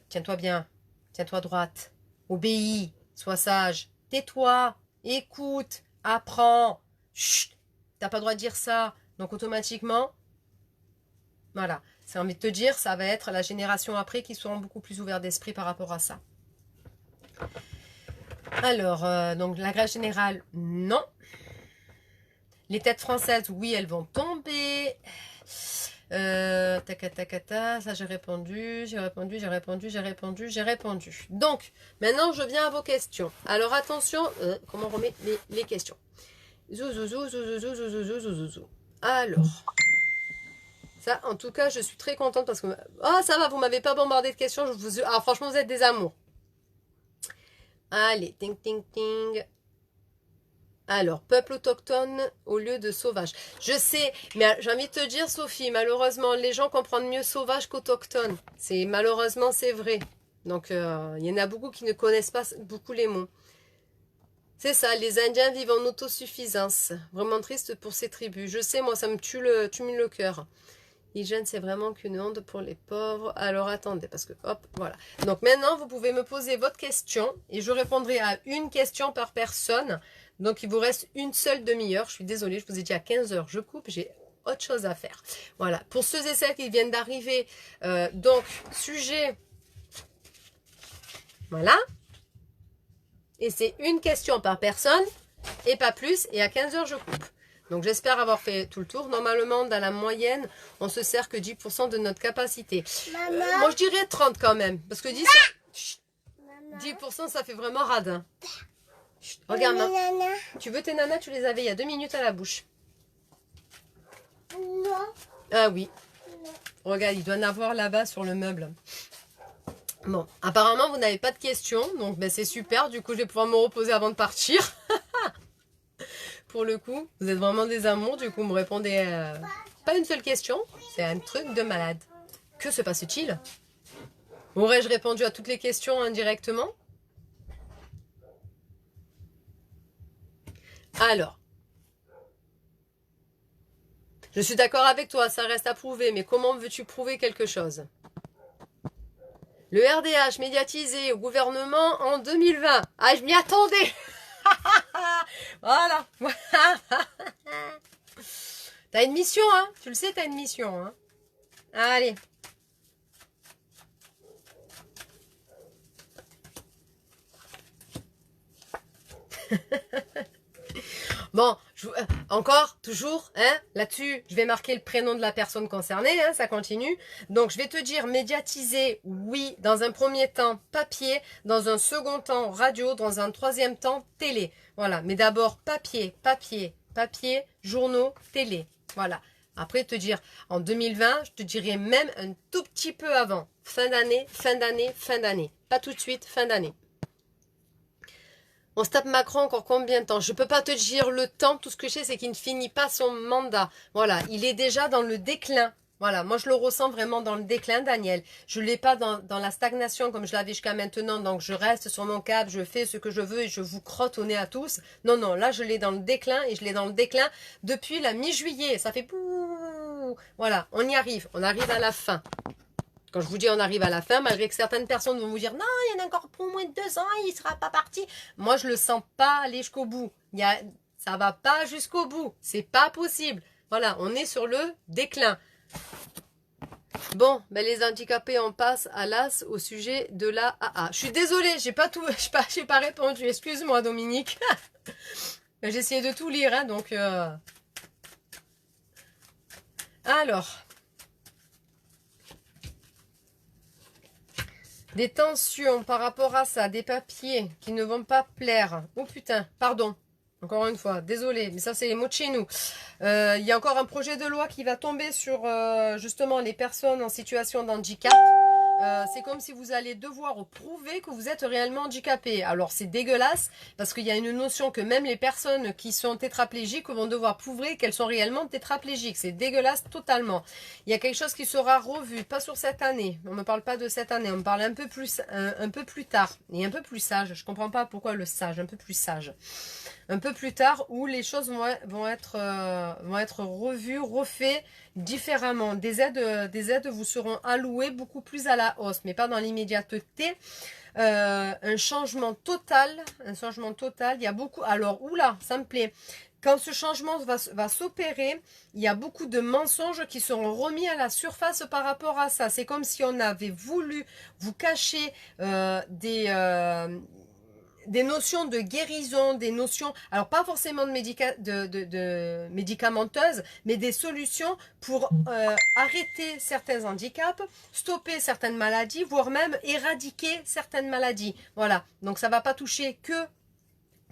Speaker 1: tiens-toi bien, tiens-toi droite, obéis, sois sage, tais-toi, écoute, apprends, chut, t'as pas le droit de dire ça. Donc automatiquement, voilà, c'est envie de te dire, ça va être la génération après qui seront beaucoup plus ouverts d'esprit par rapport à ça. Alors, donc la grève générale, non. Les têtes françaises, oui, elles vont tomber. Takata, ça j'ai répondu. J'ai répondu. Donc, maintenant je viens à vos questions. Alors attention, comment on remet les questions? Alors, ça en tout cas je suis très contente parce que... Oh ça va, vous m'avez pas bombardé de questions. Alors franchement vous êtes des amours. Allez, ting ting ting. Alors, peuple autochtone au lieu de sauvage. Je sais, mais j'ai envie de te dire, Sophie, malheureusement, les gens comprennent mieux sauvage qu'autochtone. Malheureusement, c'est vrai. Donc, il y en a beaucoup qui ne connaissent pas beaucoup les mots. C'est ça, les Indiens vivent en autosuffisance. Vraiment triste pour ces tribus. Je sais, moi, ça me tue le cœur. L'hygiène, c'est vraiment qu'une honte pour les pauvres. Alors, attendez, parce que, hop, voilà. Donc, maintenant, vous pouvez me poser votre question et je répondrai à une question par personne. Donc, il vous reste une seule demi-heure. Je suis désolée, je vous ai dit à 15 heures, je coupe, j'ai autre chose à faire. Voilà, pour ceux et celles qui viennent d'arriver, donc, sujet, voilà. Et c'est une question par personne et pas plus. Et à 15 heures, je coupe. Donc, j'espère avoir fait tout le tour. Normalement, dans la moyenne, on se sert que 10% de notre capacité. Moi, je dirais 30 quand même. Parce que 10%, ça fait vraiment radin. Chut, regarde, tu veux tes nanas, tu les avais il y a 2 minutes à la bouche.
Speaker 2: Non.
Speaker 1: Ah oui.
Speaker 2: Non.
Speaker 1: Regarde, il doit en avoir là-bas sur le meuble. Bon, apparemment, vous n'avez pas de questions. Donc, ben, c'est super. Du coup, je vais pouvoir me reposer avant de partir. Pour le coup, vous êtes vraiment des amours. Du coup, vous me répondez pas une seule question. C'est un truc de malade. Que se passe-t-il? Aurais-je répondu à toutes les questions indirectement? Alors, je suis d'accord avec toi, ça reste à prouver, mais comment veux-tu prouver quelque chose? Le RDH médiatisé au gouvernement en 2020. Ah, je m'y attendais. Voilà. T'as une mission, hein? Tu le sais, t'as une mission, hein? Allez. Bon, je Encore, toujours, hein, là-dessus, je vais marquer le prénom de la personne concernée, hein, ça continue. Donc, je vais te dire médiatiser, oui, dans un premier temps, papier, dans un second temps, radio, dans un troisième temps, télé. Voilà, mais d'abord, papier, journaux, télé. Voilà. Après, te dire, en 2020, je te dirais même un tout petit peu avant. Fin d'année, fin d'année, fin d'année. Pas tout de suite, fin d'année. On se tape Macron encore combien de temps? Je peux pas te dire le temps, tout ce que je sais, c'est qu'il ne finit pas son mandat. Voilà, il est déjà dans le déclin. Voilà, moi je le ressens vraiment dans le déclin, Daniel. Je ne l'ai pas dans la stagnation comme je l'avais jusqu'à maintenant, donc je reste sur mon cap, je fais ce que je veux et je vous crotte au nez à tous. Non, non, là je l'ai dans le déclin et je l'ai dans le déclin depuis la mi-juillet. Ça fait pouh. Voilà, on y arrive, on arrive à la fin. Quand je vous dis on arrive à la fin, malgré que certaines personnes vont vous dire non, il y en a encore pour au moins 2 ans, il ne sera pas parti. Moi, je le sens pas aller jusqu'au bout. Ça va pas jusqu'au bout. C'est pas possible. Voilà, on est sur le déclin. Bon, ben les handicapés, on passe à l'as au sujet de la AA. Je suis désolée, j'ai pas répondu. Excuse-moi, Dominique. J'ai essayé de tout lire, hein, donc. Alors. Des tensions par rapport à ça, des papiers qui ne vont pas plaire. Oh putain, pardon. Encore une fois, désolé, mais ça c'est les mots de chez nous. Il y a encore un projet de loi qui va tomber sur justement les personnes en situation d'handicap. C'est comme si vous allez devoir prouver que vous êtes réellement handicapé. Alors c'est dégueulasse parce qu'il y a une notion que même les personnes qui sont tétraplégiques vont devoir prouver qu'elles sont réellement tétraplégiques. C'est dégueulasse totalement. Il y a quelque chose qui sera revu, pas sur cette année. On ne parle pas de cette année, on parle un peu plus tard et un peu plus sage. Je comprends pas pourquoi le sage, un peu plus sage. Un peu plus tard où les choses vont être revues, refaites différemment. Des aides vous seront allouées beaucoup plus à la hausse, mais pas dans l'immédiateté. Un changement total. Il y a beaucoup. Alors, oula, ça me plaît. Quand ce changement va s'opérer, il y a beaucoup de mensonges qui seront remis à la surface par rapport à ça. C'est comme si on avait voulu vous cacher des notions de guérison, des notions, alors pas forcément de médicamenteuses, mais des solutions pour arrêter certains handicaps, stopper certaines maladies, voire même éradiquer certaines maladies. Voilà, donc ça va pas toucher que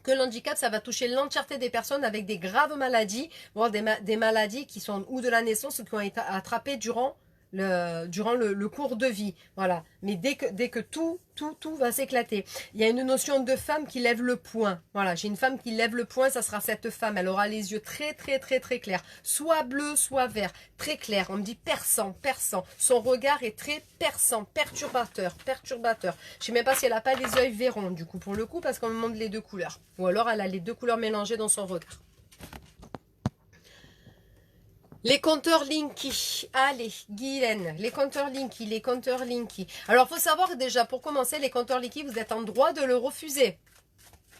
Speaker 1: l'handicap, ça va toucher l'entièreté des personnes avec des graves maladies, voire des maladies qui sont ou de la naissance ou qui ont été attrapées durant le cours de vie. Voilà. Mais dès que tout va s'éclater. Il y a une notion de femme qui lève le poing. Voilà. J'ai une femme qui lève le poing, ça sera cette femme. Elle aura les yeux très, très, très, très clairs. Soit bleu, soit vert. Très clair. On me dit perçant. Son regard est très perçant, perturbateur. Je sais même pas si elle a pas les yeux verrons, du coup, pour le coup, parce qu'on me demande les deux couleurs. Ou alors elle a les deux couleurs mélangées dans son regard. Les compteurs Linky. Allez, Guylaine, les compteurs Linky. Alors, faut savoir que déjà, pour commencer, les compteurs Linky, vous êtes en droit de le refuser.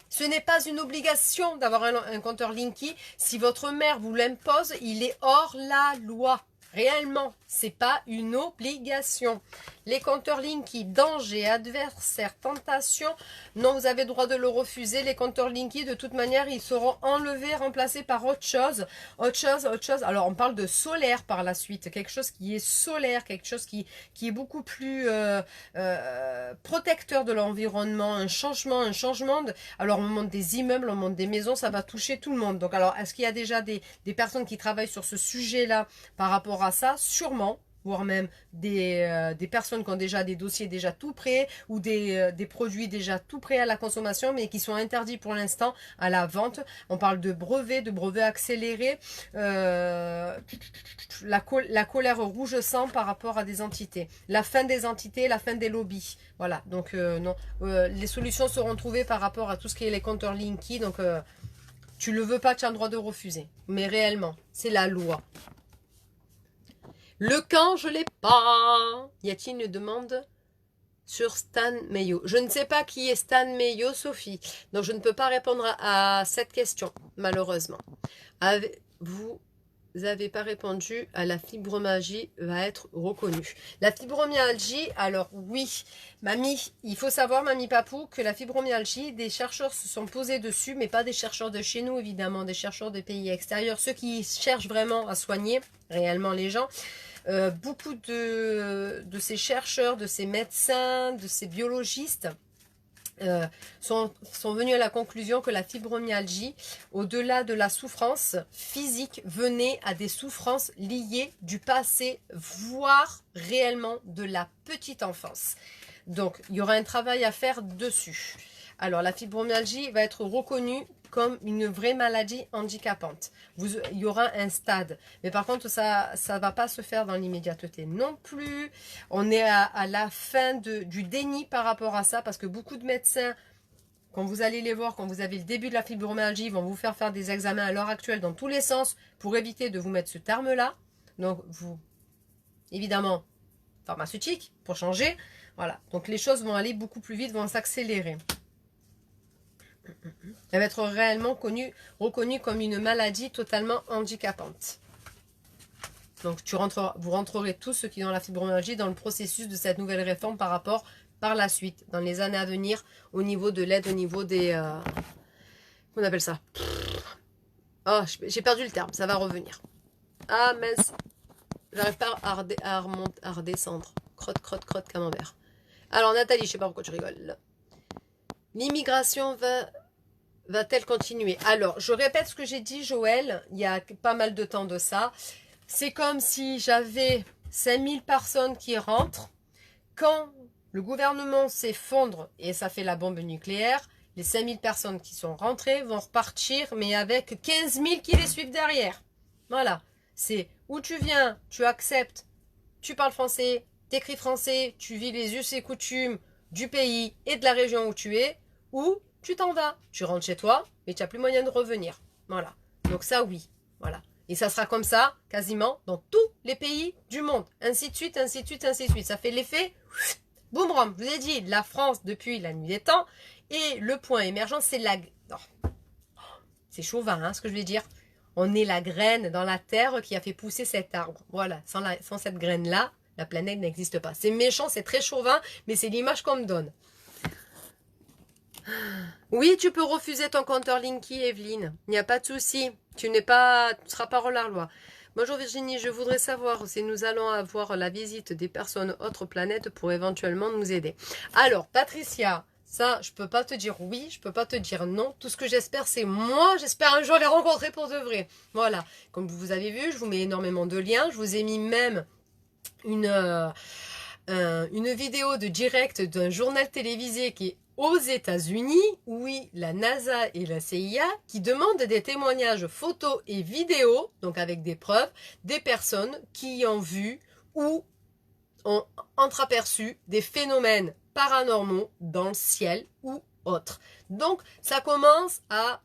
Speaker 1: Ce n'est pas une obligation d'avoir un compteur Linky. Si votre mère vous l'impose, il est hors la loi. Réellement, c'est pas une obligation. Les compteurs Linky, danger, adversaire, tentation, non, vous avez le droit de le refuser. Les compteurs Linky, de toute manière, ils seront enlevés, remplacés par autre chose. Alors, on parle de solaire par la suite. Quelque chose qui est solaire, quelque chose qui est beaucoup plus protecteur de l'environnement. Un changement alors, on monte des immeubles, on monte des maisons, ça va toucher tout le monde. Donc, alors, est-ce qu'il y a déjà des personnes qui travaillent sur ce sujet-là par rapport à ça? Sûrement, voire même des personnes qui ont déjà des dossiers déjà tout prêts ou des produits déjà tout prêts à la consommation mais qui sont interdits pour l'instant à la vente. On parle de brevets accélérés, la colère rouge sang par rapport à des entités, la fin des entités, la fin des lobbies. Voilà, donc non, les solutions seront trouvées par rapport à tout ce qui est les compteurs Linky. Donc tu le veux pas, tu as le droit de refuser. Mais réellement, c'est la loi. Le camp, je l'ai pas. Y a-t-il une demande sur Stan Meyo? Je ne sais pas qui est Stan Meyo, Sophie. Donc, je ne peux pas répondre à cette question, malheureusement. Avez-vous n'avez pas répondu à la fibromyalgie va être reconnue. La fibromyalgie, alors oui, mamie, il faut savoir, mamie Papou, que la fibromyalgie, des chercheurs se sont posés dessus, mais pas des chercheurs de chez nous, évidemment, des chercheurs des pays extérieurs, ceux qui cherchent vraiment à soigner réellement les gens. Beaucoup de ces chercheurs, de ces médecins, de ces biologistes, sont venus à la conclusion que la fibromyalgie, au-delà de la souffrance physique, venait à des souffrances liées du passé, voire réellement de la petite enfance. Donc, il y aura un travail à faire dessus. Alors, la fibromyalgie va être reconnue comme une vraie maladie handicapante. Il y aura un stade. Mais par contre, ça ne va pas se faire dans l'immédiateté non plus. On est à la fin du déni par rapport à ça, parce que beaucoup de médecins, quand vous allez les voir, quand vous avez le début de la fibromyalgie, vont vous faire des examens à l'heure actuelle dans tous les sens pour éviter de vous mettre ce terme-là. Donc, vous, évidemment, pharmaceutique pour changer. Voilà. Donc, les choses vont aller beaucoup plus vite, vont s'accélérer. Elle va être réellement reconnue comme une maladie totalement handicapante. Donc, vous rentrerez tous ceux qui ont la fibromyalgie dans le processus de cette nouvelle réforme par la suite, dans les années à venir, au niveau de l'aide, au niveau des... comment on appelle ça? Oh, j'ai perdu le terme, ça va revenir. Ah, mince. J'arrive pas à redescendre. Crotte, camembert. Alors, Nathalie, je sais pas pourquoi tu rigoles. L'immigration va-t-elle continuer? Alors, je répète ce que j'ai dit, Joël, il y a pas mal de temps de ça. C'est comme si j'avais 5000 personnes qui rentrent. Quand le gouvernement s'effondre et ça fait la bombe nucléaire, les 5000 personnes qui sont rentrées vont repartir, mais avec 15 000 qui les suivent derrière. Voilà. C'est où tu viens, tu acceptes, tu parles français, t'écris français, tu vis les us et coutumes du pays et de la région où tu es, ou tu t'en vas. Tu rentres chez toi, mais tu n'as plus moyen de revenir. Voilà. Donc ça, oui. Voilà. Et ça sera comme ça, quasiment, dans tous les pays du monde. Ainsi de suite, ainsi de suite, ainsi de suite. Ça fait l'effet, boum, ram. Je vous ai dit, la France, depuis la nuit des temps, et le point émergent, c'est la... Oh, c'est chauvin, hein, ce que je vais dire. On est la graine dans la terre qui a fait pousser cet arbre. Voilà, sans cette graine-là, la planète n'existe pas. C'est méchant, c'est très chauvin, mais c'est l'image qu'on me donne. Oui, tu peux refuser ton compteur Linky, Evelyne. Il n'y a pas de souci. Tu ne seras pas hors la loi. Bonjour Virginie, je voudrais savoir si nous allons avoir la visite des personnes autres planètes pour éventuellement nous aider. Alors, Patricia, ça, je peux pas te dire oui, je peux pas te dire non. Tout ce que j'espère, c'est moi, j'espère un jour les rencontrer pour de vrai. Voilà. Comme vous avez vu, je vous mets énormément de liens. Je vous ai mis même une vidéo de direct d'un journal télévisé qui est aux États-Unis, oui, la NASA et la CIA, qui demandent des témoignages photos et vidéos, donc avec des preuves, des personnes qui ont vu ou ont entreaperçu des phénomènes paranormaux dans le ciel ou autres. Donc, ça commence à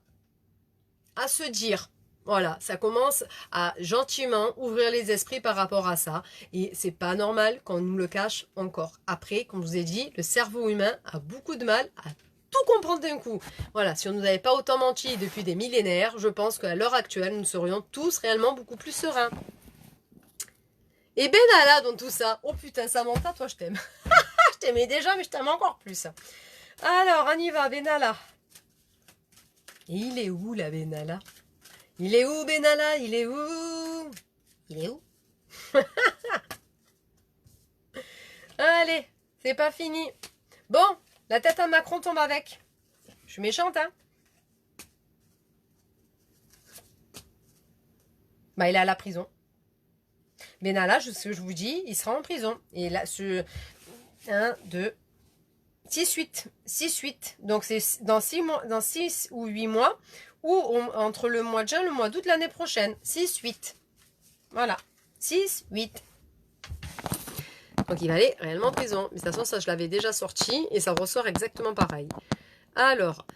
Speaker 1: se dire. Voilà, ça commence à gentiment ouvrir les esprits par rapport à ça. Et c'est pas normal qu'on nous le cache encore. Après, comme je vous ai dit, le cerveau humain a beaucoup de mal à tout comprendre d'un coup. Voilà, si on ne nous avait pas autant menti depuis des millénaires, je pense qu'à l'heure actuelle, nous serions tous réellement beaucoup plus sereins. Et Benalla dans tout ça. Oh putain, Samantha, toi je t'aime. Je t'aimais déjà, mais je t'aime encore plus. Alors, on y va, Benalla. Et il est où, la Benalla? Il est où, Benalla? Il est où? Il est où? Allez, c'est pas fini. Bon, la tête à Macron tombe avec. Je suis méchante, hein? Bah, il est à la prison. Benalla, ce que je vous dis, il sera en prison. Et là, 1, 2, 6-8. Donc, c'est dans 6 ou 8 mois. Ou entre le mois de juin et le mois d'août l'année prochaine. 6-8. Voilà. 6-8. Donc il va aller réellement en prison. Mais de toute façon, ça je l'avais déjà sorti et ça ressort exactement pareil. Alors,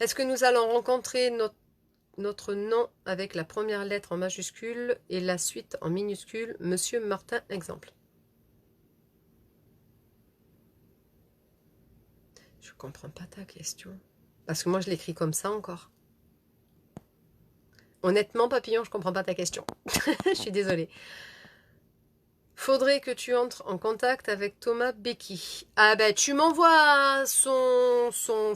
Speaker 1: est-ce que nous allons rencontrer notre nom avec la première lettre en majuscule et la suite en minuscule? Monsieur Martin, exemple. Je comprends pas ta question. Parce que moi je l'écris comme ça encore. Honnêtement, papillon, je comprends pas ta question. Je suis désolée. Faudrait que tu entres en contact avec Thomas Becky. Ah ben, tu m'envoies son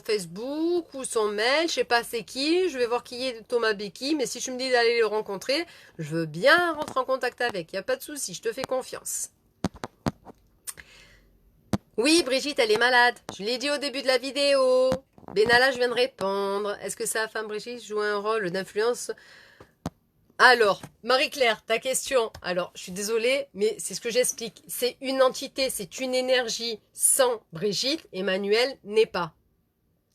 Speaker 1: Facebook ou son mail, je sais pas c'est qui, je vais voir qui est Thomas Becky, mais si tu me dis d'aller le rencontrer, je veux bien rentrer en contact avec, y a pas de souci, je te fais confiance. Oui, Brigitte, elle est malade, je l'ai dit au début de la vidéo. Benalla, je viens de répondre. Est-ce que sa femme Brigitte joue un rôle d'influence? Alors, Marie-Claire, ta question. Alors, je suis désolée, mais c'est ce que j'explique. C'est une entité, c'est une énergie. Sans Brigitte, Emmanuel n'est pas.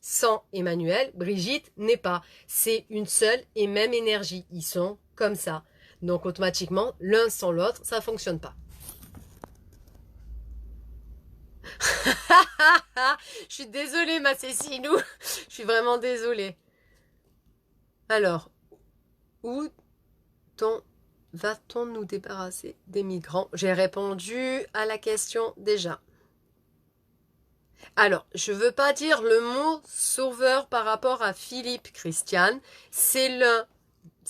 Speaker 1: Sans Emmanuel, Brigitte n'est pas. C'est une seule et même énergie. Ils sont comme ça. Donc, automatiquement, l'un sans l'autre, ça fonctionne pas. Je suis désolée, ma Cécilou. Je suis vraiment désolée. Alors, où va-t-on nous débarrasser des migrants? J'ai répondu à la question déjà. Alors, je ne veux pas dire le mot sauveur par rapport à Philippe Christiane. C'est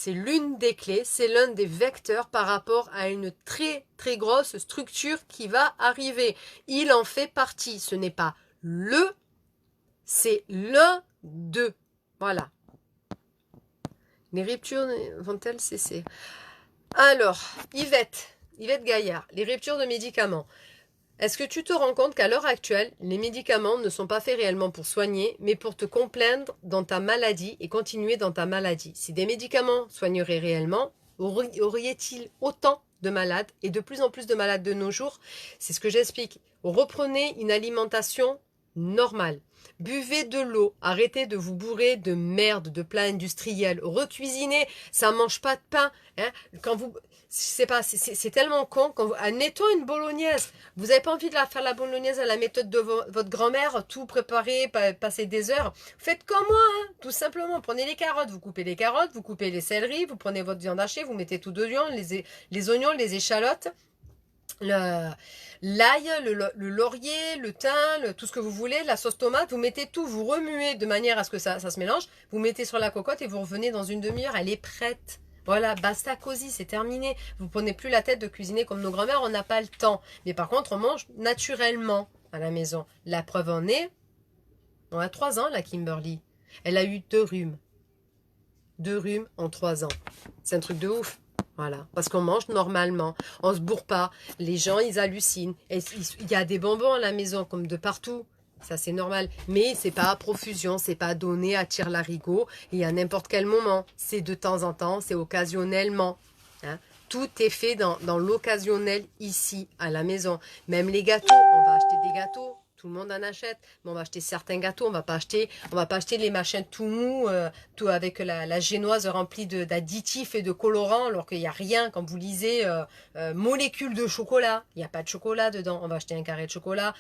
Speaker 1: l'une des clés, c'est l'un des vecteurs par rapport à une très très grosse structure qui va arriver. Il en fait partie. Ce n'est pas le, c'est l'un d'eux. Voilà. Les ruptures vont-elles cesser? Alors, Yvette Gaillard, les ruptures de médicaments. Est-ce que tu te rends compte qu'à l'heure actuelle, les médicaments ne sont pas faits réellement pour soigner, mais pour te complaindre dans ta maladie et continuer dans ta maladie? Si des médicaments soigneraient réellement, auriez-il autant de malades et de plus en plus de malades de nos jours? C'est ce que j'explique. Reprenez une alimentation normale. Buvez de l'eau, arrêtez de vous bourrer de merde, de plats industriels, recuisinez, ça mange pas de pain. Hein. Quand vous, c'est pas, c'est tellement con. Quand vous, admettons une bolognaise, vous n'avez pas envie de faire la bolognaise à la méthode de votre grand-mère, tout préparer, passer des heures. Faites comme moi, hein, tout simplement. Prenez les carottes, vous coupez les carottes, vous coupez les céleris, vous prenez votre viande hachée, vous mettez tout dedans, les oignons, les échalotes. L'ail, le laurier, le thym, tout ce que vous voulez, la sauce tomate, vous mettez tout, vous remuez de manière à ce que ça se mélange, vous mettez sur la cocotte et vous revenez dans une demi-heure, elle est prête. Voilà, basta cosy, c'est terminé. Vous prenez plus la tête de cuisiner comme nos grand-mères, on n'a pas le temps. Mais par contre, on mange naturellement à la maison. La preuve en est, on a 3 ans, la Kimberly. Elle a eu 2 rhumes. 2 rhumes en 3 ans. C'est un truc de ouf. Voilà, parce qu'on mange normalement, on se bourre pas, les gens ils hallucinent, il y a des bonbons à la maison comme de partout, ça c'est normal, mais c'est pas à profusion, c'est pas donné à tire-larigot et à n'importe quel moment, c'est de temps en temps, c'est occasionnellement, hein. Tout est fait dans l'occasionnel ici à la maison, même les gâteaux, on va acheter des gâteaux. Tout le monde en achète, mais on va acheter certains gâteaux, on va pas acheter les machins tout mous, tout avec la génoise remplie d'additifs et de colorants, alors qu'il n'y a rien. Quand vous lisez molécules de chocolat, il n'y a pas de chocolat dedans. On va acheter un carré de chocolat.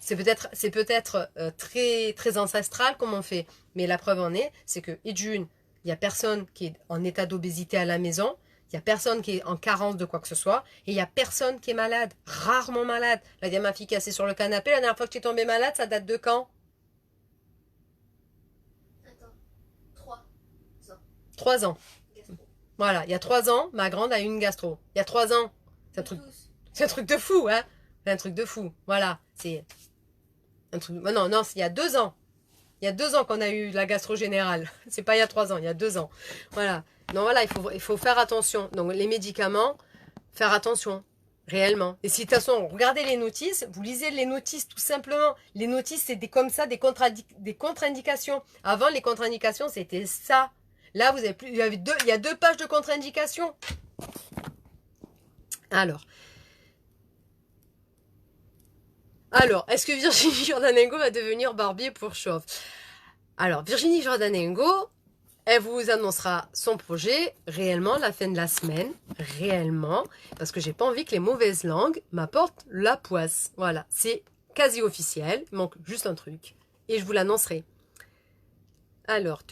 Speaker 1: C'est peut-être très très ancestral comme on fait, mais la preuve en est, c'est que et d'une, il y a personne qui est en état d'obésité à la maison. Il n'y a personne qui est en carence de quoi que ce soit. Et il n'y a personne qui est malade. Rarement malade. Là, il y a ma fille qui est assise sur le canapé. La dernière fois que tu es tombée malade, ça date de quand?
Speaker 2: Attends, 3 ans.
Speaker 1: 3 ans. Voilà, il y a 3 ans, ma grande a eu une gastro. Il y a 3 ans. C'est un truc de fou, hein? C'est un truc de fou. Voilà. C'est un truc. Non, non, il y a 2 ans. Il y a 2 ans qu'on a eu la gastro générale. C'est pas il y a 3 ans, il y a 2 ans. Voilà. Donc voilà, il faut faire attention. Donc les médicaments, faire attention. Réellement. Et si de toute façon, regardez les notices, vous lisez les notices tout simplement. Les notices, c'est comme ça des contre-indications. Avant, les contre-indications, c'était ça. Là, vous avez plus, il y a 2 pages de contre-indications. Alors, est-ce que Virginie Jordanengo va devenir barbier pour chauve? Alors, Virginie Jordanengo, elle vous annoncera son projet réellement la fin de la semaine, réellement, parce que j'ai pas envie que les mauvaises langues m'apportent la poisse. Voilà, c'est quasi officiel, il manque juste un truc, et je vous l'annoncerai. Alors,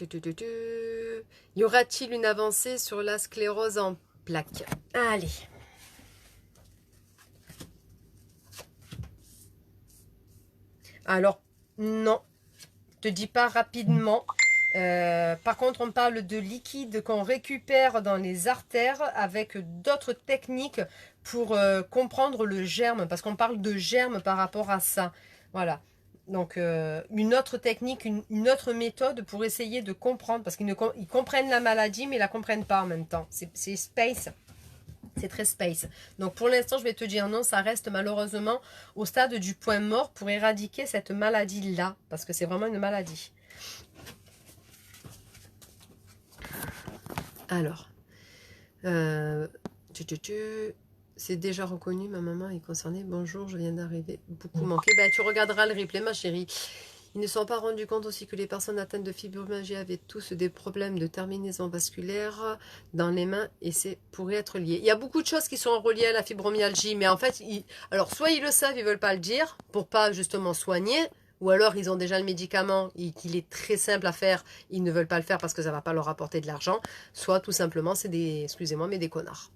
Speaker 1: y aura-t-il une avancée sur la sclérose en plaques? Allez. Alors, non, je te dis pas rapidement. Par contre, on parle de liquide qu'on récupère dans les artères avec d'autres techniques pour comprendre le germe, parce qu'on parle de germe par rapport à ça. Voilà. Donc, une autre technique, une autre méthode pour essayer de comprendre, parce ils comprennent la maladie, mais ils la comprennent pas en même temps. C'est space. C'est très space. Donc, pour l'instant, je vais te dire non, ça reste malheureusement au stade du point mort pour éradiquer cette maladie-là, parce que c'est vraiment une maladie. Alors, c'est déjà reconnu, ma maman est concernée. Bonjour, je viens d'arriver. Beaucoup manqué. Ben, tu regarderas le replay, ma chérie. Ils ne se sont pas rendus compte aussi que les personnes atteintes de fibromyalgie avaient tous des problèmes de terminaison vasculaire dans les mains et c'est pourrait être lié. Il y a beaucoup de choses qui sont reliées à la fibromyalgie, mais en fait, alors soit ils le savent, ils veulent pas le dire pour pas justement soigner, ou alors ils ont déjà le médicament et qu'il est très simple à faire, ils ne veulent pas le faire parce que ça va pas leur apporter de l'argent, soit tout simplement c'est des, excusez-moi, mais des connards.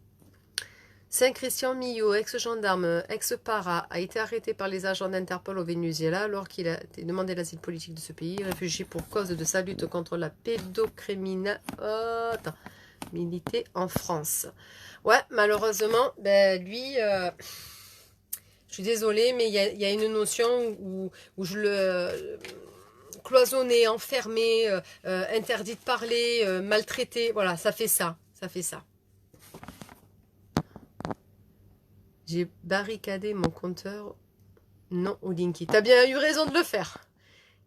Speaker 1: Saint-Christian Millot, ex-gendarme, ex-para, a été arrêté par les agents d'Interpol au Venezuela alors qu'il a demandé l'asile politique de ce pays, réfugié pour cause de sa lutte contre la pédocriminalité en France. Ouais, malheureusement, ben lui, je suis désolée, mais il y a une notion où je le cloisonné, enfermé, interdit de parler, maltraité, voilà, ça fait ça, ça fait ça. J'ai barricadé mon compteur non au Linky. T'as bien eu raison de le faire.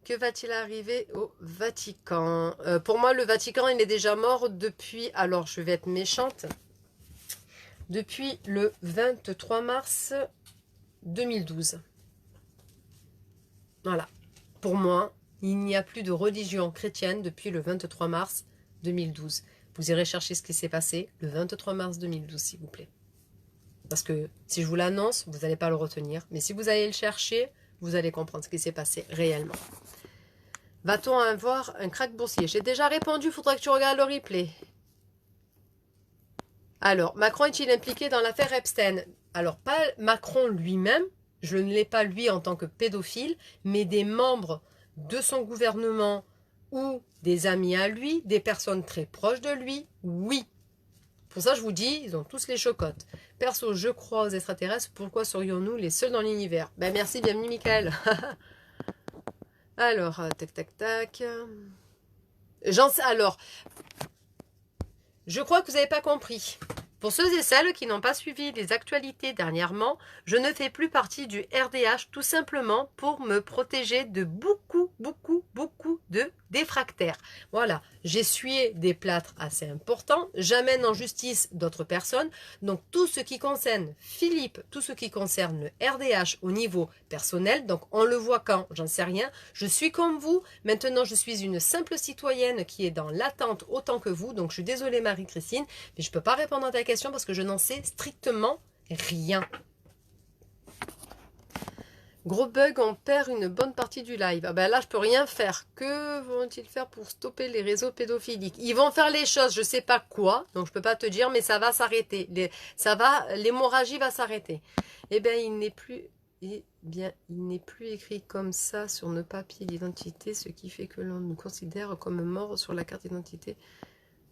Speaker 1: Que va-t-il arriver au Vatican? Pour moi, le Vatican, il est déjà mort depuis... Alors, je vais être méchante. Depuis le 23 mars 2012. Voilà. Pour moi, il n'y a plus de religion chrétienne depuis le 23 mars 2012. Vous irez chercher ce qui s'est passé le 23 mars 2012, s'il vous plaît. Parce que si je vous l'annonce, vous n'allez pas le retenir. Mais si vous allez le chercher, vous allez comprendre ce qui s'est passé réellement. Va-t-on avoir un crack boursier? J'ai déjà répondu, il faudra que tu regardes le replay. Alors, Macron est-il impliqué dans l'affaire Epstein? Alors, pas Macron lui-même, je ne l'ai pas lui en tant que pédophile, mais des membres de son gouvernement ou des amis à lui, des personnes très proches de lui, oui. Pour ça, je vous dis, ils ont tous les chocottes. Perso, je crois aux extraterrestres. Pourquoi serions-nous les seuls dans l'univers? Ben merci, bienvenue, Michael. Alors, tac, tac, tac. Alors, je crois que vous n'avez pas compris. Pour ceux et celles qui n'ont pas suivi les actualités dernièrement, je ne fais plus partie du RDH tout simplement pour me protéger de beaucoup de défractaires. Voilà, j'ai essuyé des plâtres assez importants, j'amène en justice d'autres personnes, donc tout ce qui concerne Philippe, tout ce qui concerne le RDH au niveau personnel, donc on le voit quand, j'en sais rien, je suis comme vous, maintenant je suis une simple citoyenne qui est dans l'attente autant que vous, donc je suis désolée Marie-Christine, mais je ne peux pas répondre à ta question parce que je n'en sais strictement rien. Gros bug, on perd une bonne partie du live. Ah ben là, je peux rien faire. Que vont-ils faire pour stopper les réseaux pédophiliques? Ils vont faire les choses, je sais pas quoi, donc je peux pas te dire, mais ça va s'arrêter. L'hémorragie va s'arrêter. Eh bien, il n'est plus écrit comme ça sur nos papiers d'identité, ce qui fait que l'on nous considère comme morts sur la carte d'identité.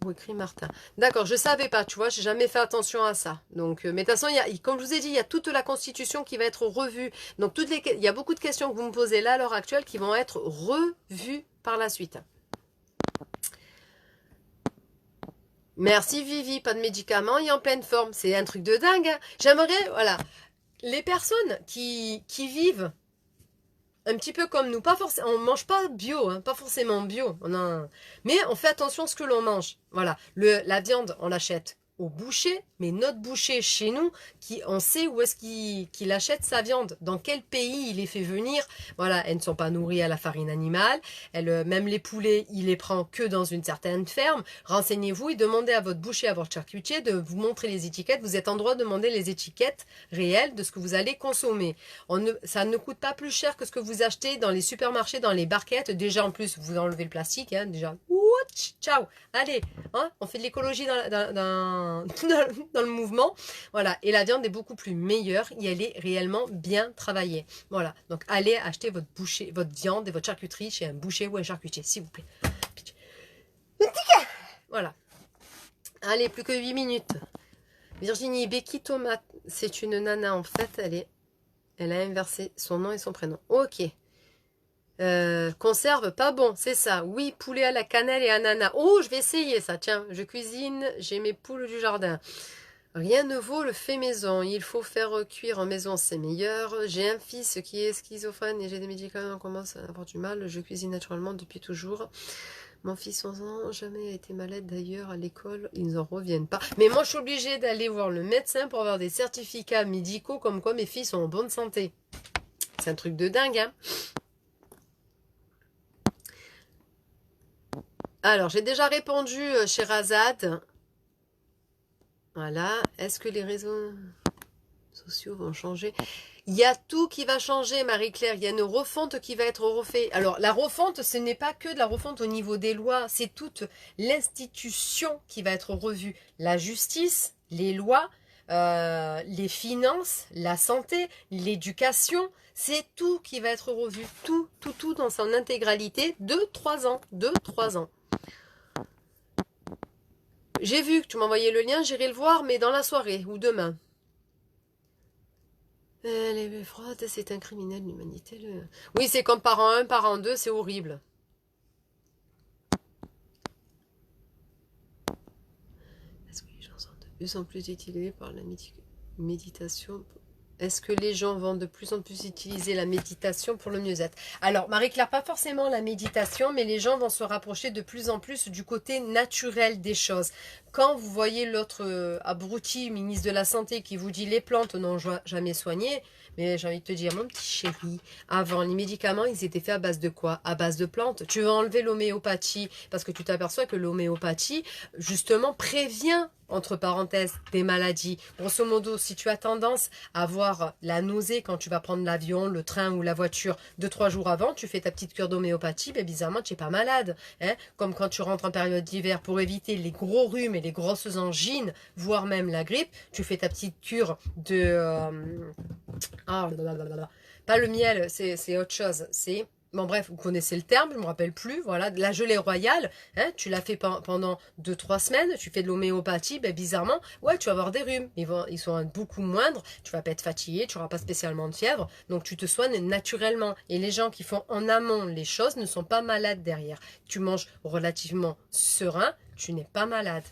Speaker 1: Ou écrit Martin. D'accord, je savais pas, tu vois, j'ai jamais fait attention à ça. Donc, mais de toute façon, comme je vous ai dit, il y a toute la Constitution qui va être revue. Donc, il y a beaucoup de questions que vous me posez là à l'heure actuelle qui vont être revues par la suite. Merci Vivi, pas de médicaments et en pleine forme. C'est un truc de dingue. Hein. J'aimerais, voilà, les personnes qui vivent un petit peu comme nous, pas forcément, on mange pas bio, hein, pas forcément bio, mais on fait attention à ce que l'on mange. Voilà, la viande, on l'achète au boucher, mais notre boucher chez nous, on sait où est-ce qu'il achète sa viande, dans quel pays il les fait venir. Voilà, elles ne sont pas nourries à la farine animale, même les poulets, il les prend que dans une certaine ferme. Renseignez-vous et demandez à votre boucher, à votre charcutier de vous montrer les étiquettes. Vous êtes en droit de demander les étiquettes réelles de ce que vous allez consommer. Ça ne coûte pas plus cher que ce que vous achetez dans les supermarchés, dans les barquettes. Déjà, en plus, vous enlevez le plastique, hein, déjà. Ciao, allez, hein, on fait de l'écologie dans le mouvement, voilà, et la viande est beaucoup plus meilleure et elle est réellement bien travaillée, voilà, donc allez acheter votre viande et votre charcuterie chez un boucher ou un charcutier, s'il vous plaît. Voilà. Allez, plus que 8 minutes. Virginie, Becky Thomas, c'est une nana en fait, elle a inversé son nom et son prénom. Ok. Conserve, pas bon, c'est ça. Oui, poulet à la cannelle et ananas. Oh, je vais essayer ça. Tiens, je cuisine, j'ai mes poules du jardin. Rien ne vaut le fait maison. Il faut faire cuire en maison, c'est meilleur. J'ai un fils qui est schizophrène et j'ai des médicaments, on commence à avoir du mal. Je cuisine naturellement depuis toujours. Mon fils 11 ans, jamais été malade d'ailleurs à l'école, ils n'en reviennent pas. Mais moi, je suis obligée d'aller voir le médecin pour avoir des certificats médicaux comme quoi mes filles sont en bonne santé. C'est un truc de dingue, hein. Alors, j'ai déjà répondu chez Razad. Voilà. Est-ce que les réseaux sociaux vont changer? Il y a tout qui va changer, Marie-Claire. Il y a une refonte qui va être refaite. Alors, la refonte, ce n'est pas que de la refonte au niveau des lois. C'est toute l'institution qui va être revue. La justice, les lois, les finances, la santé, l'éducation. C'est tout qui va être revu. Tout, tout, tout dans son intégralité. 2-3 ans. 2-3 ans. J'ai vu que tu m'as envoyé le lien, j'irai le voir, mais dans la soirée ou demain. Les fraudes, c'est un criminel, l'humanité. Oui, c'est comme parent 1, parent 2, c'est horrible. Est-ce que les gens sont de plus en plus utilisés par la méditation? Est-ce que les gens vont de plus en plus utiliser la méditation pour le mieux-être? Alors, Marie-Claire, pas forcément la méditation, mais les gens vont se rapprocher de plus en plus du côté naturel des choses. Quand vous voyez l'autre abruti, ministre de la Santé, qui vous dit les plantes n'ont jamais soigné, mais j'ai envie de te dire, mon petit chéri, avant, les médicaments, ils étaient faits à base de quoi? À base de plantes. Tu veux enlever l'homéopathie, parce que tu t'aperçois que l'homéopathie, justement, prévient entre parenthèses, des maladies. Grosso modo, si tu as tendance à avoir la nausée quand tu vas prendre l'avion, le train ou la voiture 2-3 jours avant, tu fais ta petite cure d'homéopathie, ben bizarrement, tu n'es pas malade. Hein, comme quand tu rentres en période d'hiver pour éviter les gros rhumes et les grosses angines, voire même la grippe, tu fais ta petite cure de... pas le miel, c'est autre chose, c'est... Bon bref, vous connaissez le terme, je ne me rappelle plus, voilà, la gelée royale, hein, tu l'as fait pendant 2-3 semaines, tu fais de l'homéopathie, ben bizarrement, ouais, tu vas avoir des rhumes, ils sont beaucoup moindres, tu vas pas être fatigué, tu n'auras pas spécialement de fièvre, donc tu te soignes naturellement. Et les gens qui font en amont les choses ne sont pas malades derrière. Tu manges relativement serein, tu n'es pas malade.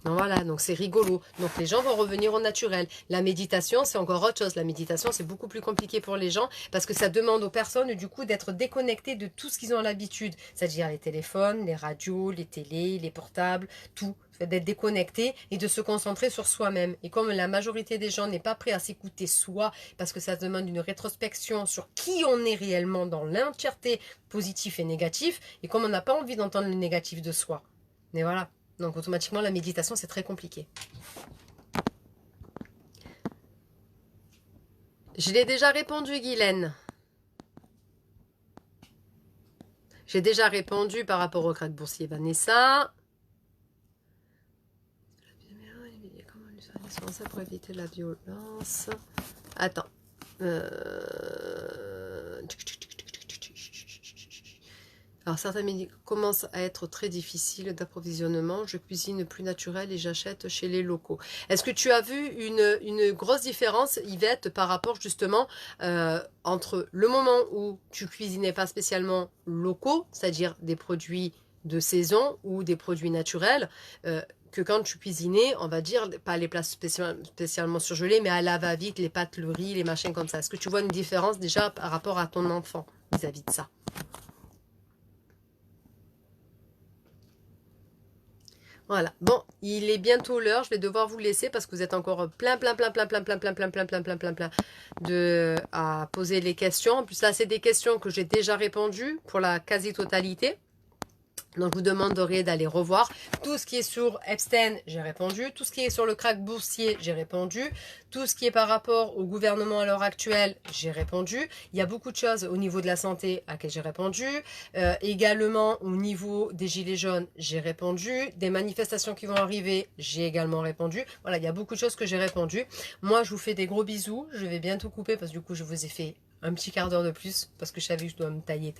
Speaker 1: Donc voilà, donc c'est rigolo. Donc les gens vont revenir au naturel. La méditation, c'est encore autre chose. La méditation, c'est beaucoup plus compliqué pour les gens parce que ça demande aux personnes du coup d'être déconnectés de tout ce qu'ils ont l'habitude. C'est-à-dire les téléphones, les radios, les télés, les portables, tout. D'être déconnecté et de se concentrer sur soi-même. Et comme la majorité des gens n'est pas prêt à s'écouter soi parce que ça demande une rétrospection sur qui on est réellement dans l'entièreté, positif et négatif, et comme on n'a pas envie d'entendre le négatif de soi. Mais voilà. Donc automatiquement, la méditation, c'est très compliqué. Je l'ai déjà répondu, Guylaine. J'ai déjà répondu par rapport au crack boursier, Vanessa. Comment on ça pour éviter la violence? Attends. Alors certains médicaments commencent à être très difficiles d'approvisionnement. Je cuisine plus naturel et j'achète chez les locaux. Est-ce que tu as vu une grosse différence, Yvette, par rapport justement entre le moment où tu cuisinais pas spécialement locaux, c'est-à-dire des produits de saison ou des produits naturels, que quand tu cuisinais, on va dire, pas les plats spécialement surgelés, mais à la va-vite, les pâtes, le riz, les machins comme ça. Est-ce que tu vois une différence déjà par rapport à ton enfant vis-à-vis de ça? Voilà, bon, il est bientôt l'heure, je vais devoir vous laisser parce que vous êtes encore plein à poser les questions. En plus là, c'est des questions que j'ai déjà répondues pour la quasi-totalité. Donc, je vous demanderai d'aller revoir. Tout ce qui est sur Epstein, j'ai répondu. Tout ce qui est sur le krach boursier, j'ai répondu. Tout ce qui est par rapport au gouvernement à l'heure actuelle, j'ai répondu. Il y a beaucoup de choses au niveau de la santé à laquelle j'ai répondu. Également, au niveau des gilets jaunes, j'ai répondu. Des manifestations qui vont arriver, j'ai également répondu. Voilà, il y a beaucoup de choses que j'ai répondu. Moi, je vous fais des gros bisous. Je vais bientôt couper parce que du coup, je vous ai fait un petit quart d'heure de plus parce que je savais que je dois me tailler.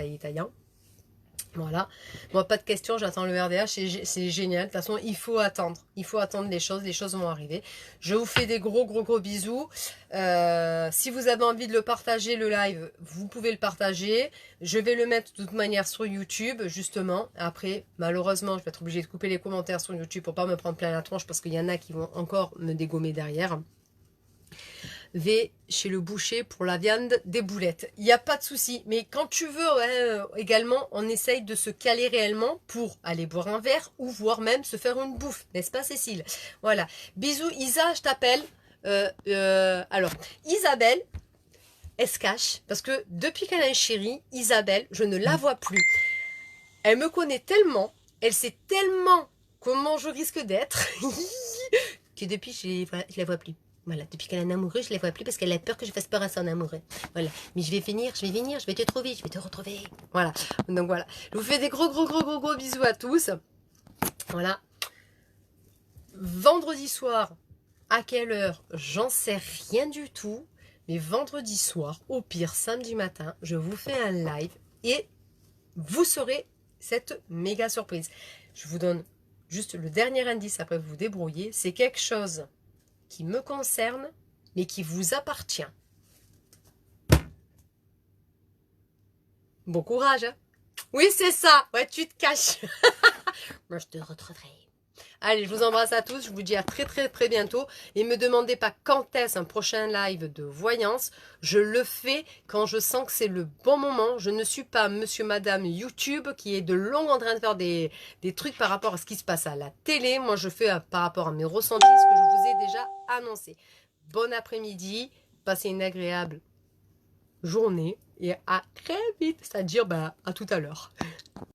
Speaker 1: Voilà. Moi, pas de questions, j'attends le RDH, c'est génial. De toute façon, il faut attendre. Il faut attendre les choses vont arriver. Je vous fais des gros bisous. Si vous avez envie de le partager, le live, vous pouvez le partager. Je vais le mettre de toute manière sur YouTube, justement. Après, malheureusement, je vais être obligée de couper les commentaires sur YouTube pour pas me prendre plein la tronche parce qu'il y en a qui vont encore me dégommer derrière. V chez le boucher pour la viande des boulettes. Il n'y a pas de souci. Mais quand tu veux, hein, également, on essaye de se caler réellement pour aller boire un verre ou voire même se faire une bouffe. N'est-ce pas, Cécile? Voilà. Bisous, Isa, je t'appelle. Alors, Isabelle, elle se cache parce que depuis qu'elle a un chéri, Isabelle, je ne la vois plus. Elle me connaît tellement, elle sait tellement comment je risque d'être que depuis, je la vois plus. Voilà, depuis qu'elle a un amoureux, je ne la vois plus parce qu'elle a peur que je fasse peur à son amoureux. Voilà, mais je vais venir, je vais te trouver, je vais te retrouver. Voilà, donc voilà. Je vous fais des gros bisous à tous. Voilà. Vendredi soir, à quelle heure? J'en sais rien du tout. Mais vendredi soir, au pire samedi matin, je vous fais un live et vous saurez cette méga surprise. Je vous donne juste le dernier indice, après vous vous débrouillez. C'est quelque chose qui me concerne, mais qui vous appartient. Bon courage, hein? Oui, c'est ça. Ouais, tu te caches. Moi, je te retrouverai. Allez, je vous embrasse à tous. Je vous dis à très bientôt. Et me demandez pas quand est-ce un prochain live de voyance. Je le fais quand je sens que c'est le bon moment. Je ne suis pas monsieur, madame YouTube qui est de long en train de faire des trucs par rapport à ce qui se passe à la télé. Moi, je fais par rapport à mes ressentis ce que je vous ai déjà annoncé. Bon après-midi. Passez une agréable journée. Et à très vite. C'est-à-dire à tout à l'heure.